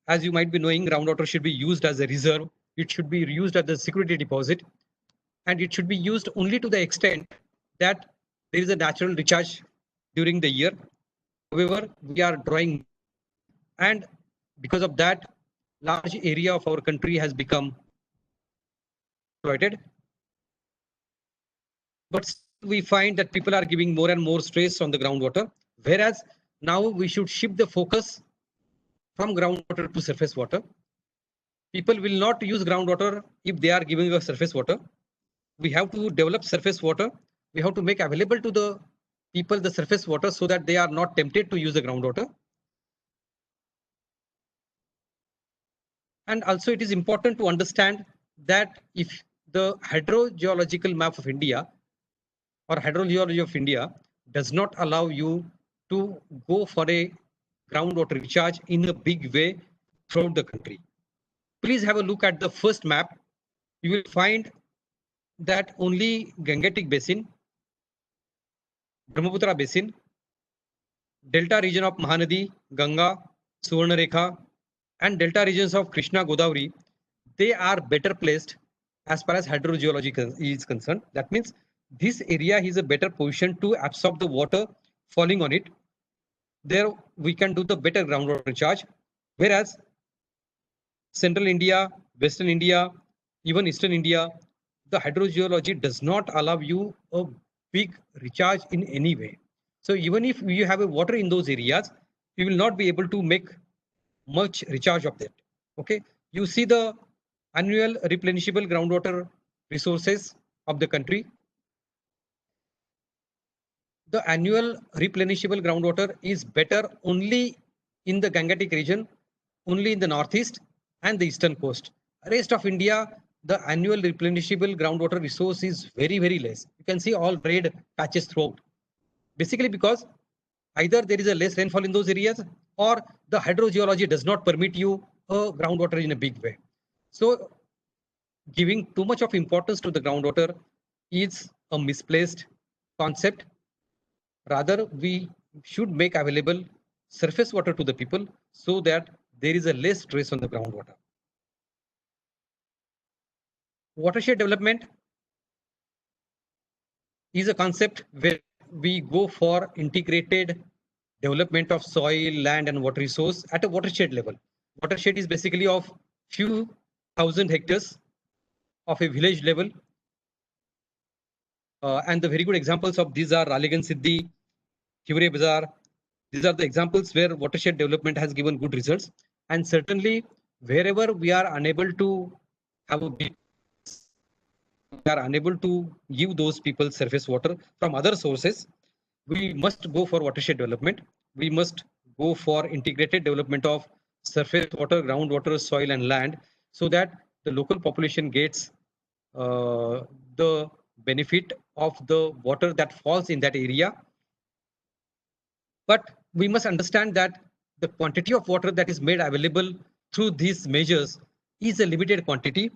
As you might be knowing, groundwater should be used as a reserve. It should be used as a security deposit. And it should be used only to the extent that there is a natural recharge during the year. However, we are drawing, and because of that, large area of our country has become exploited. But we find that people are giving more and more stress on the groundwater, whereas now we should shift the focus from groundwater to surface water. People will not use groundwater if they are giving us surface water. We have to develop surface water. We have to make available to the people the surface water so that they are not tempted to use the groundwater. And also it is important to understand that if the hydrogeological map of India or hydrogeology of India does not allow you to go for a groundwater recharge in a big way throughout the country. Please have a look at the first map. You will find that only Gangetic Basin, Brahmaputra Basin, Delta region of Mahanadi, Ganga, Suvarnarekha, and Delta regions of Krishna, Godavari, they are better placed as far as hydrogeology is concerned. That means this area is a better position to absorb the water falling on it. There we can do the better groundwater recharge, whereas Central India, Western India, even Eastern India, the hydrogeology does not allow you a big recharge in any way. So even if you have a water in those areas, you will not be able to make much recharge of that. Okay, you see the annual replenishable groundwater resources of the country. The annual replenishable groundwater is better only in the Gangetic region, only in the northeast and the eastern coast. Rest of India, the annual replenishable groundwater resource is very, very less. You can see all red patches throughout. Basically because either there is a less rainfall in those areas or the hydrogeology does not permit you a groundwater in a big way. So giving too much of importance to the groundwater is a misplaced concept. Rather, we should make available surface water to the people so that there is a less stress on the groundwater. Watershed development is a concept where we go for integrated development of soil, land, and water resource at a watershed level. Watershed is basically of few thousand hectares of a village level. And the very good examples of these are Ralegan Siddhi, Hivre Bazaar. These are the examples where watershed development has given good results. And certainly, wherever we are unable to have a big, we are unable to give those people surface water from other sources, we must go for watershed development. We must go for integrated development of surface water, groundwater, soil, and land, so that the local population gets the benefit of the water that falls in that area. But we must understand that the quantity of water that is made available through these measures is a limited quantity,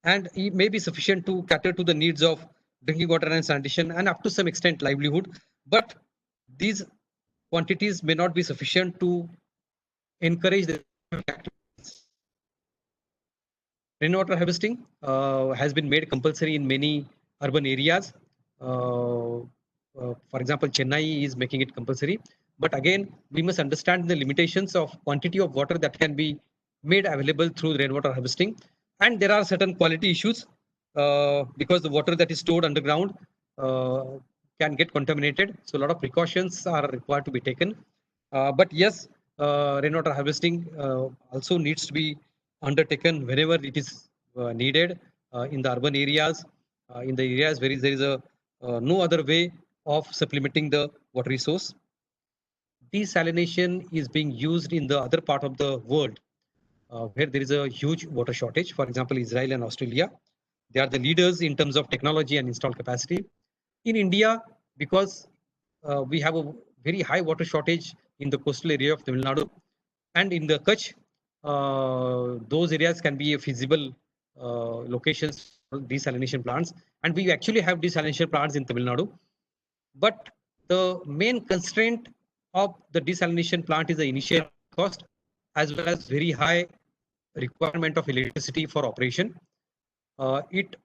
and it may be sufficient to cater to the needs of drinking water and sanitation and up to some extent livelihood. But these quantities may not be sufficient to encourage the activities. Rainwater harvesting has been made compulsory in many urban areas. For example, Chennai is making it compulsory. But again, we must understand the limitations of quantity of water that can be made available through rainwater harvesting. And there are certain quality issues because the water that is stored underground can get contaminated. So a lot of precautions are required to be taken. But yes, rainwater harvesting also needs to be undertaken whenever it is needed in the urban areas, in the areas where there is a no other way of supplementing the water resource. Desalination is being used in the other part of the world where there is a huge water shortage. For example, Israel and Australia, they are the leaders in terms of technology and installed capacity. In India, because we have a very high water shortage in the coastal area of Tamil Nadu and in the Kutch, those areas can be a feasible locations for desalination plants. And we actually have desalination plants in Tamil Nadu. But the main constraint of the desalination plant is the initial cost as well as very high requirement of electricity for operation. It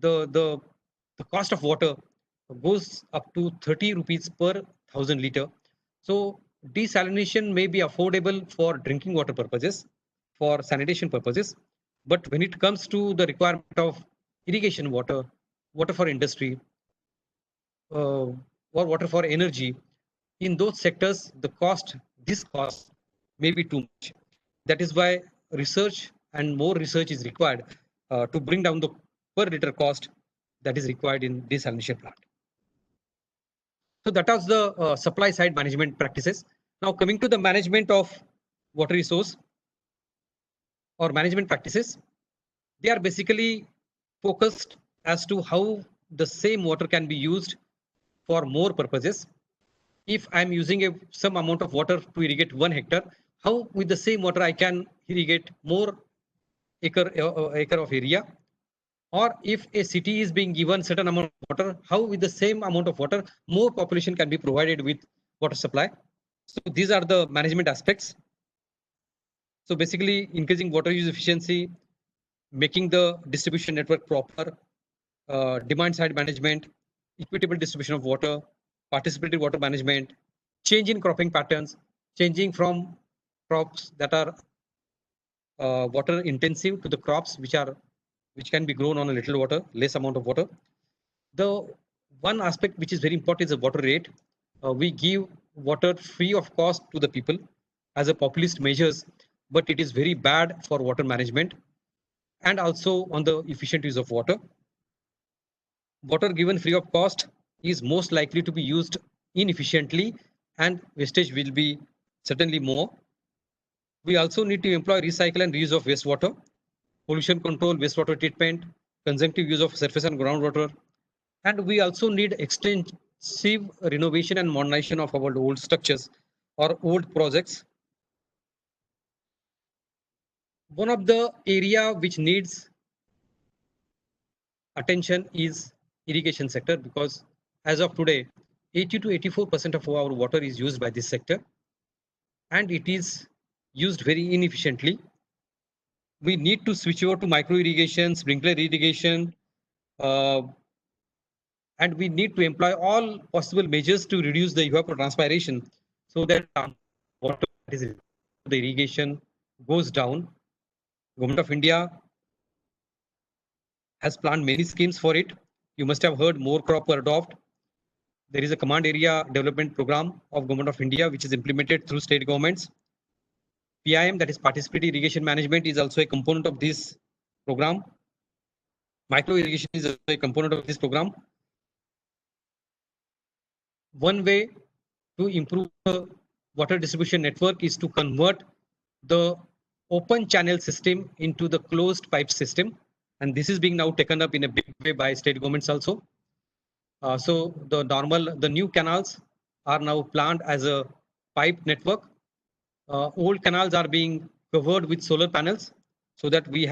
the the cost of water goes up to 30 rupees per 1,000 liter. So desalination may be affordable for drinking water purposes, for sanitation purposes, but when it comes to the requirement of irrigation water, water for industry, uh, or water for energy, in those sectors, this cost may be too much. That is why research and more research is required to bring down the per liter cost that is required in desalination plant. So that was the supply side management practices. Now coming to the management of water resource or management practices, they are basically focused as to how the same water can be used for more purposes. If I'm using some amount of water to irrigate 1 hectare, how with the same water I can irrigate more acre of area? Or if a city is being given certain amount of water, how with the same amount of water, more population can be provided with water supply? So these are the management aspects. So basically increasing water use efficiency, making the distribution network proper, demand side management, equitable distribution of water, participatory water management, change in cropping patterns, changing from crops that are water intensive to the crops which can be grown on a little water, less amount of water. The one aspect which is very important is the water rate. We give water free of cost to the people as a populist measures, but it is very bad for water management and also on the efficient use of water. Water given free of cost is most likely to be used inefficiently and wastage will be certainly more. We also need to employ recycle and reuse of wastewater, pollution control, wastewater treatment, consumptive use of surface and groundwater. And we also need extensive renovation and modernization of our old structures or old projects. One of the area which needs attention is irrigation sector because as of today, 80 to 84% of our water is used by this sector and it is used very inefficiently. We need to switch over to micro irrigation, sprinkler irrigation, uh, and we need to employ all possible measures to reduce the evapotranspiration so that water that is the irrigation goes down. Government of India has planned many schemes for it. You must have heard more crop per adopt. There is a command area development program of Government of India which is implemented through state governments. PIM, that is participatory irrigation management, is also a component of this program. Micro irrigation is also a component of this program. One way to improve the water distribution network is to convert the open channel system into the closed pipe system. And this is being now taken up in a big way by state governments also. So the new canals are now planned as a pipe network. Old canals are being covered with solar panels so that we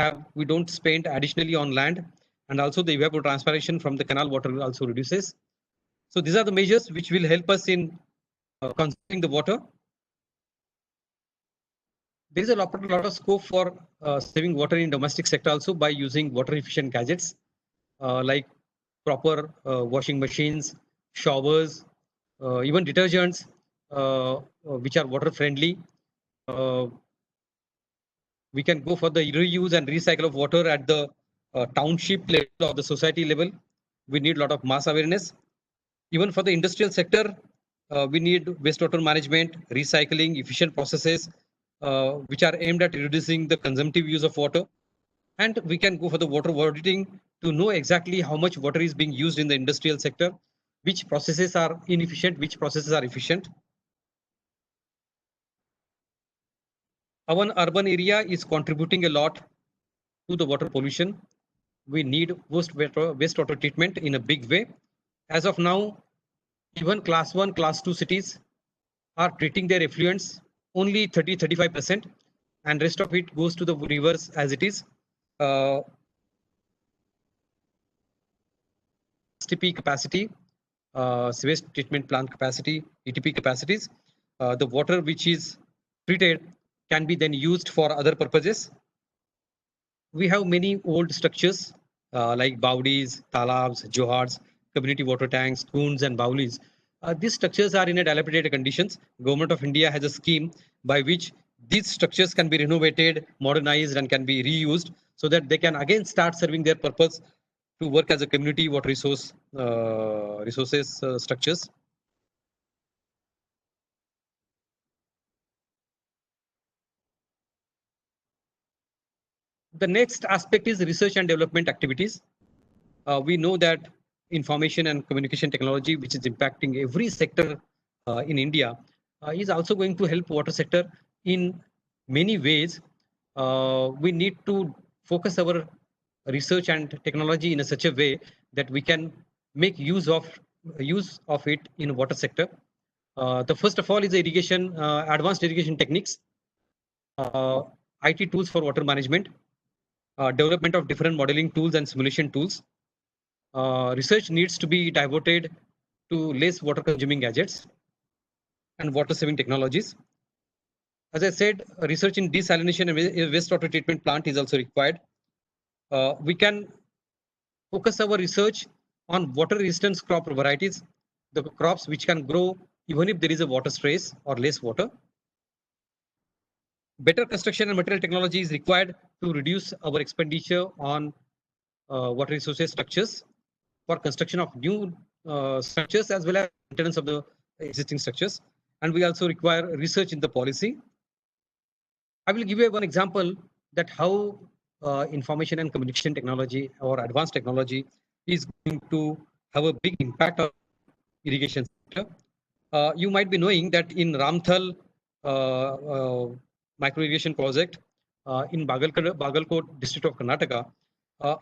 don't spend additionally on land, and also the evapotranspiration from the canal water also reduces. So these are the measures which will help us in conserving the water. There is a lot of scope for saving water in domestic sector also by using water efficient gadgets like proper washing machines, showers, even detergents which are water friendly. Uh, we can go for the reuse and recycle of water at the township level or the society level. We need a lot of mass awareness. Even for the industrial sector, we need wastewater management, recycling, efficient processes, which are aimed at reducing the consumptive use of water. And we can go for the water auditing to know exactly how much water is being used in the industrial sector, which processes are inefficient, which processes are efficient. Our urban area is contributing a lot to the water pollution. We need wastewater treatment in a big way. As of now, even class 1, class 2 cities are treating their effluents only 30-35%, and rest of it goes to the rivers as it is. STP capacity, sewage treatment plant capacity, ETP capacities, the water which is treated can be then used for other purposes. We have many old structures like baudis, talabs, johards, community water tanks, kunds and baulis. These structures are in a dilapidated conditions. Government of India has a scheme by which these structures can be renovated, modernized, and can be reused so that they can again start serving their purpose to work as a community water resources structures. The next aspect is research and development activities. We know that information and communication technology, which is impacting every sector in India, is also going to help water sector in many ways. We need to focus our research and technology in such a way that we can make use of it in water sector. The first of all is irrigation, advanced irrigation techniques, IT tools for water management, development of different modeling tools and simulation tools. Research needs to be devoted to less water consuming gadgets and water saving technologies. As I said, research in desalination and wastewater treatment plant is also required. We can focus our research on water resistance crop varieties, the crops which can grow even if there is a water stress or less water. Better construction and material technology is required to reduce our expenditure on water resources structures for construction of new structures as well as maintenance of the existing structures. And we also require research in the policy. I will give you one example that how information and communication technology or advanced technology is going to have a big impact on irrigation sector. You might be knowing that in Ramthal micro irrigation project in Bagalkot district of Karnataka,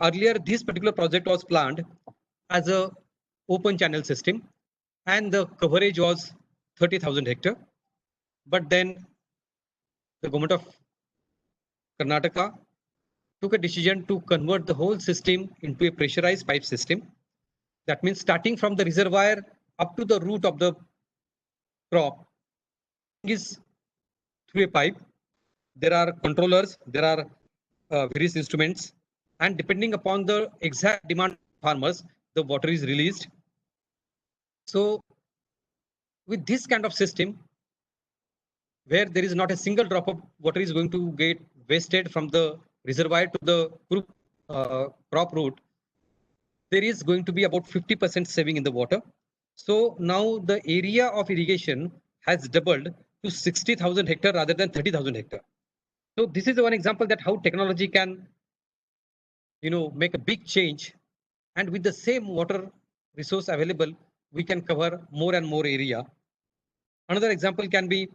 earlier this particular project was planned as a open channel system and the coverage was 30,000 hectare. But then the government of Karnataka took a decision to convert the whole system into a pressurized pipe system. That means starting from the reservoir up to the root of the crop is through a pipe. There are controllers, there are various instruments, and depending upon the exact demand of farmers, the water is released. So with this kind of system, where there is not a single drop of water is going to get wasted from the reservoir to the crop root, there is going to be about 50% saving in the water. So now the area of irrigation has doubled to 60,000 hectare rather than 30,000 hectare. So this is one example that how technology can, make a big change, and with the same water resource available, we can cover more and more area. Another example can be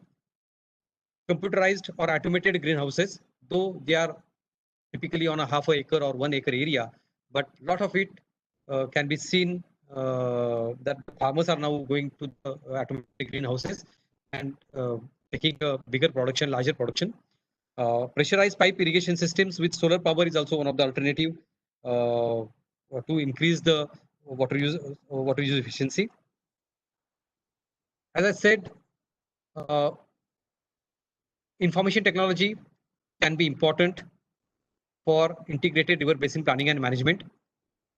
computerized or automated greenhouses, though they are typically on a half acre or 1 acre area, but a lot of it can be seen that farmers are now going to the automatic greenhouses and taking a bigger production, larger production. Pressurized pipe irrigation systems with solar power is also one of the alternative to increase the water use efficiency. As I said, information technology can be important for integrated river basin planning and management,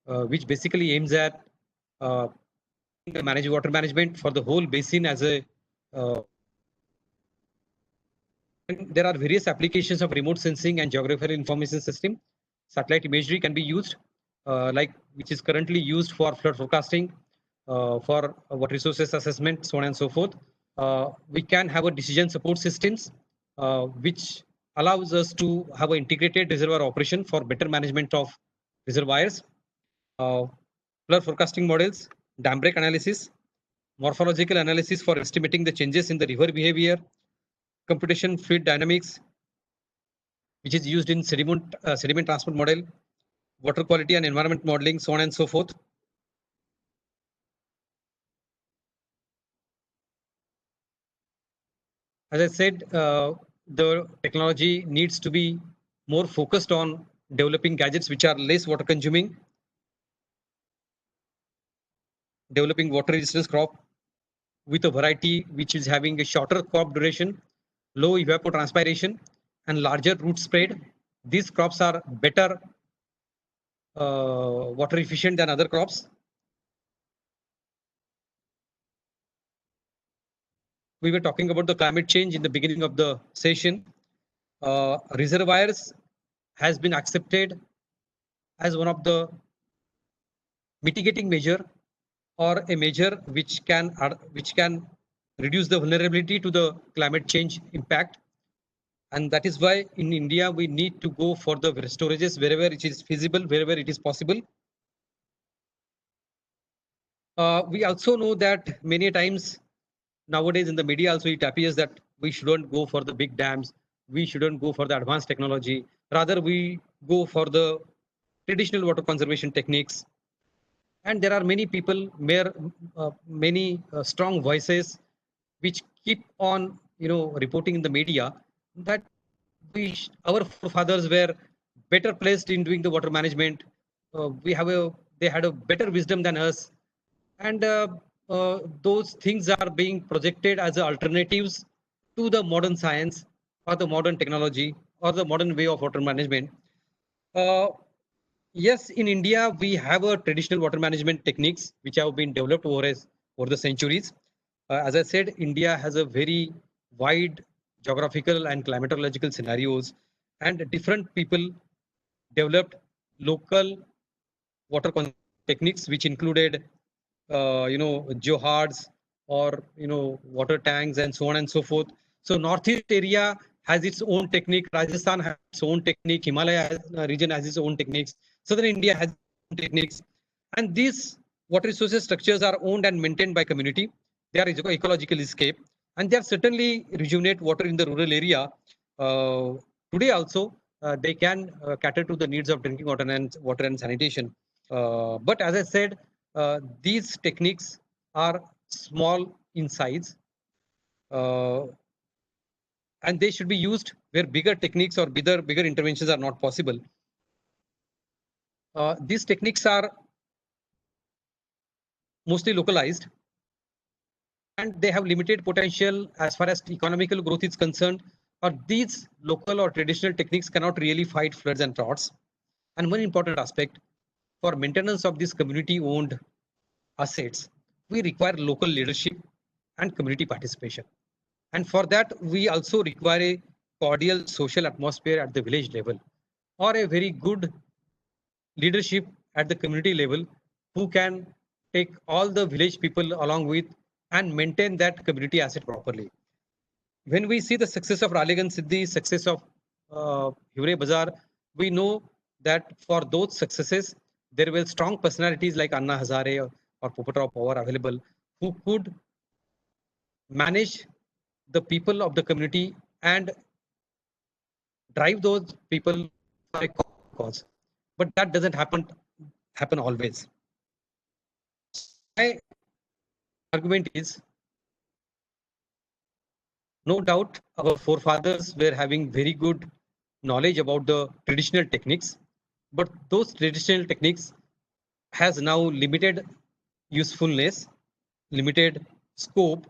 which basically aims at manage water management for the whole basin as a there are various applications of remote sensing and geographical information system. Satellite imagery can be used, like which is currently used for flood forecasting, for what resources assessment, so on and so forth. We can have a decision support systems, which allows us to have an integrated reservoir operation for better management of reservoirs, uh, flood forecasting models, dam break analysis, morphological analysis for estimating the changes in the river behavior, computation fluid dynamics, which is used in sediment transport model, water quality and environment modeling, so on and so forth. As I said, the technology needs to be more focused on developing gadgets which are less water consuming, developing water resistance crop with a variety which is having a shorter crop duration, low evapotranspiration, and larger root spread. These crops are better water efficient than other crops. We were talking about the climate change in the beginning of the session. Reservoirs has been accepted as one of the mitigating measure or a measure which can reduce the vulnerability to the climate change impact. And that is why in India we need to go for the storages wherever it is feasible, wherever it is possible. We also know that many times nowadays in the media also it appears that we shouldn't go for the big dams, we shouldn't go for the advanced technology, rather we go for the traditional water conservation techniques. And there are many people, many strong voices which keep on reporting in the media that our forefathers were better placed in doing the water management. They had a better wisdom than us, and those things are being projected as alternatives to the modern science or the modern technology or the modern way of water management. Uh, yes, in India we have a traditional water management techniques which have been developed over the centuries. As I said, India has a very wide geographical and climatological scenarios, and different people developed local water techniques which included johards or water tanks and so on and so forth. So northeast area has its own technique, Rajasthan has its own technique, region has its own techniques, southern India has its own techniques. And these water resources structures are owned and maintained by community. They are ecological escape, and they are certainly rejuvenate water in the rural area. uh, Today also they can cater to the needs of drinking water and sanitation. But as I said, these techniques are small in size, uh, and they should be used where bigger techniques or bigger interventions are not possible. These techniques are mostly localized, and they have limited potential as far as economical growth is concerned, or these local or traditional techniques cannot really fight floods and droughts. And one important aspect, for maintenance of these community owned assets, we require local leadership and community participation. And for that, we also require a cordial social atmosphere at the village level, or a very good leadership at the community level who can take all the village people along with and maintain that community asset properly. When we see the success of Ralegan Siddhi, success of Hivre Bazaar, we know that for those successes, there were strong personalities like Anna Hazare or Popatrao Power available who could manage the people of the community and drive those people for a cause. But that doesn't happen always. My argument is, no doubt our forefathers were having very good knowledge about the traditional techniques, but those traditional techniques has now limited usefulness, limited scope.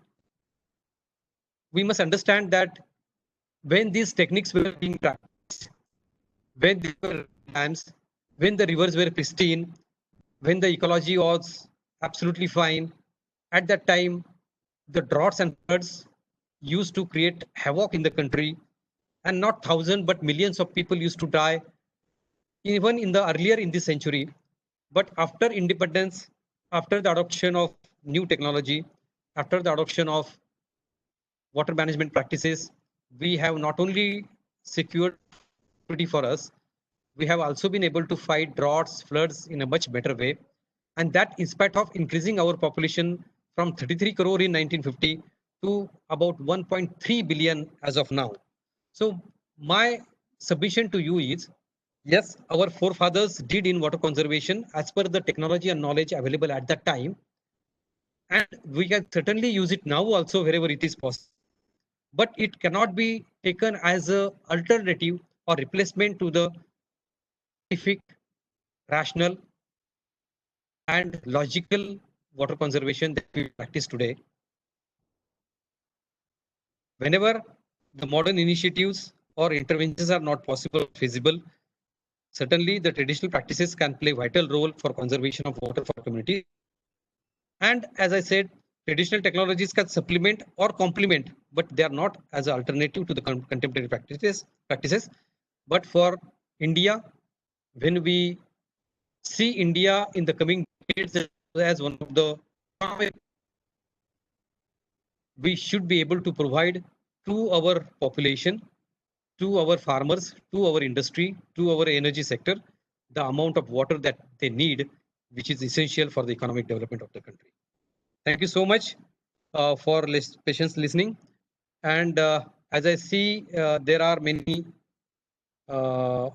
We must understand that when these techniques were being practiced, when there were dams, when the rivers were pristine, when the ecology was absolutely fine, at that time, the droughts and floods used to create havoc in the country, and not thousands but millions of people used to die, even in the earlier in this century. But after independence, after the adoption of new technology, after the adoption of water management practices, we have not only secured security for us, we have also been able to fight droughts, floods in a much better way. And that in spite of increasing our population from 33 crore in 1950 to about 1.3 billion as of now. So my submission to you is, yes, our forefathers did in water conservation as per the technology and knowledge available at that time. And we can certainly use it now also wherever it is possible. But it cannot be taken as a alternative or replacement to the scientific, rational, and logical water conservation that we practice today. Whenever the modern initiatives or interventions are not possible or feasible, certainly the traditional practices can play a vital role for conservation of water for community. And as I said, traditional technologies can supplement or complement, but they are not as an alternative to the contemporary practices. But for India, when we see India in the coming decades as one of the, we should be able to provide to our population, to our farmers, to our industry, to our energy sector, the amount of water that they need, which is essential for the economic development of the country. Thank you so much for patience listening. And as I see, there are many uh,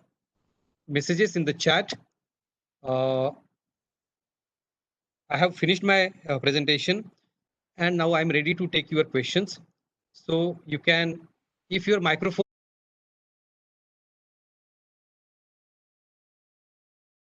messages in the chat. I have finished my presentation, and now I'm ready to take your questions. So you can, if your microphone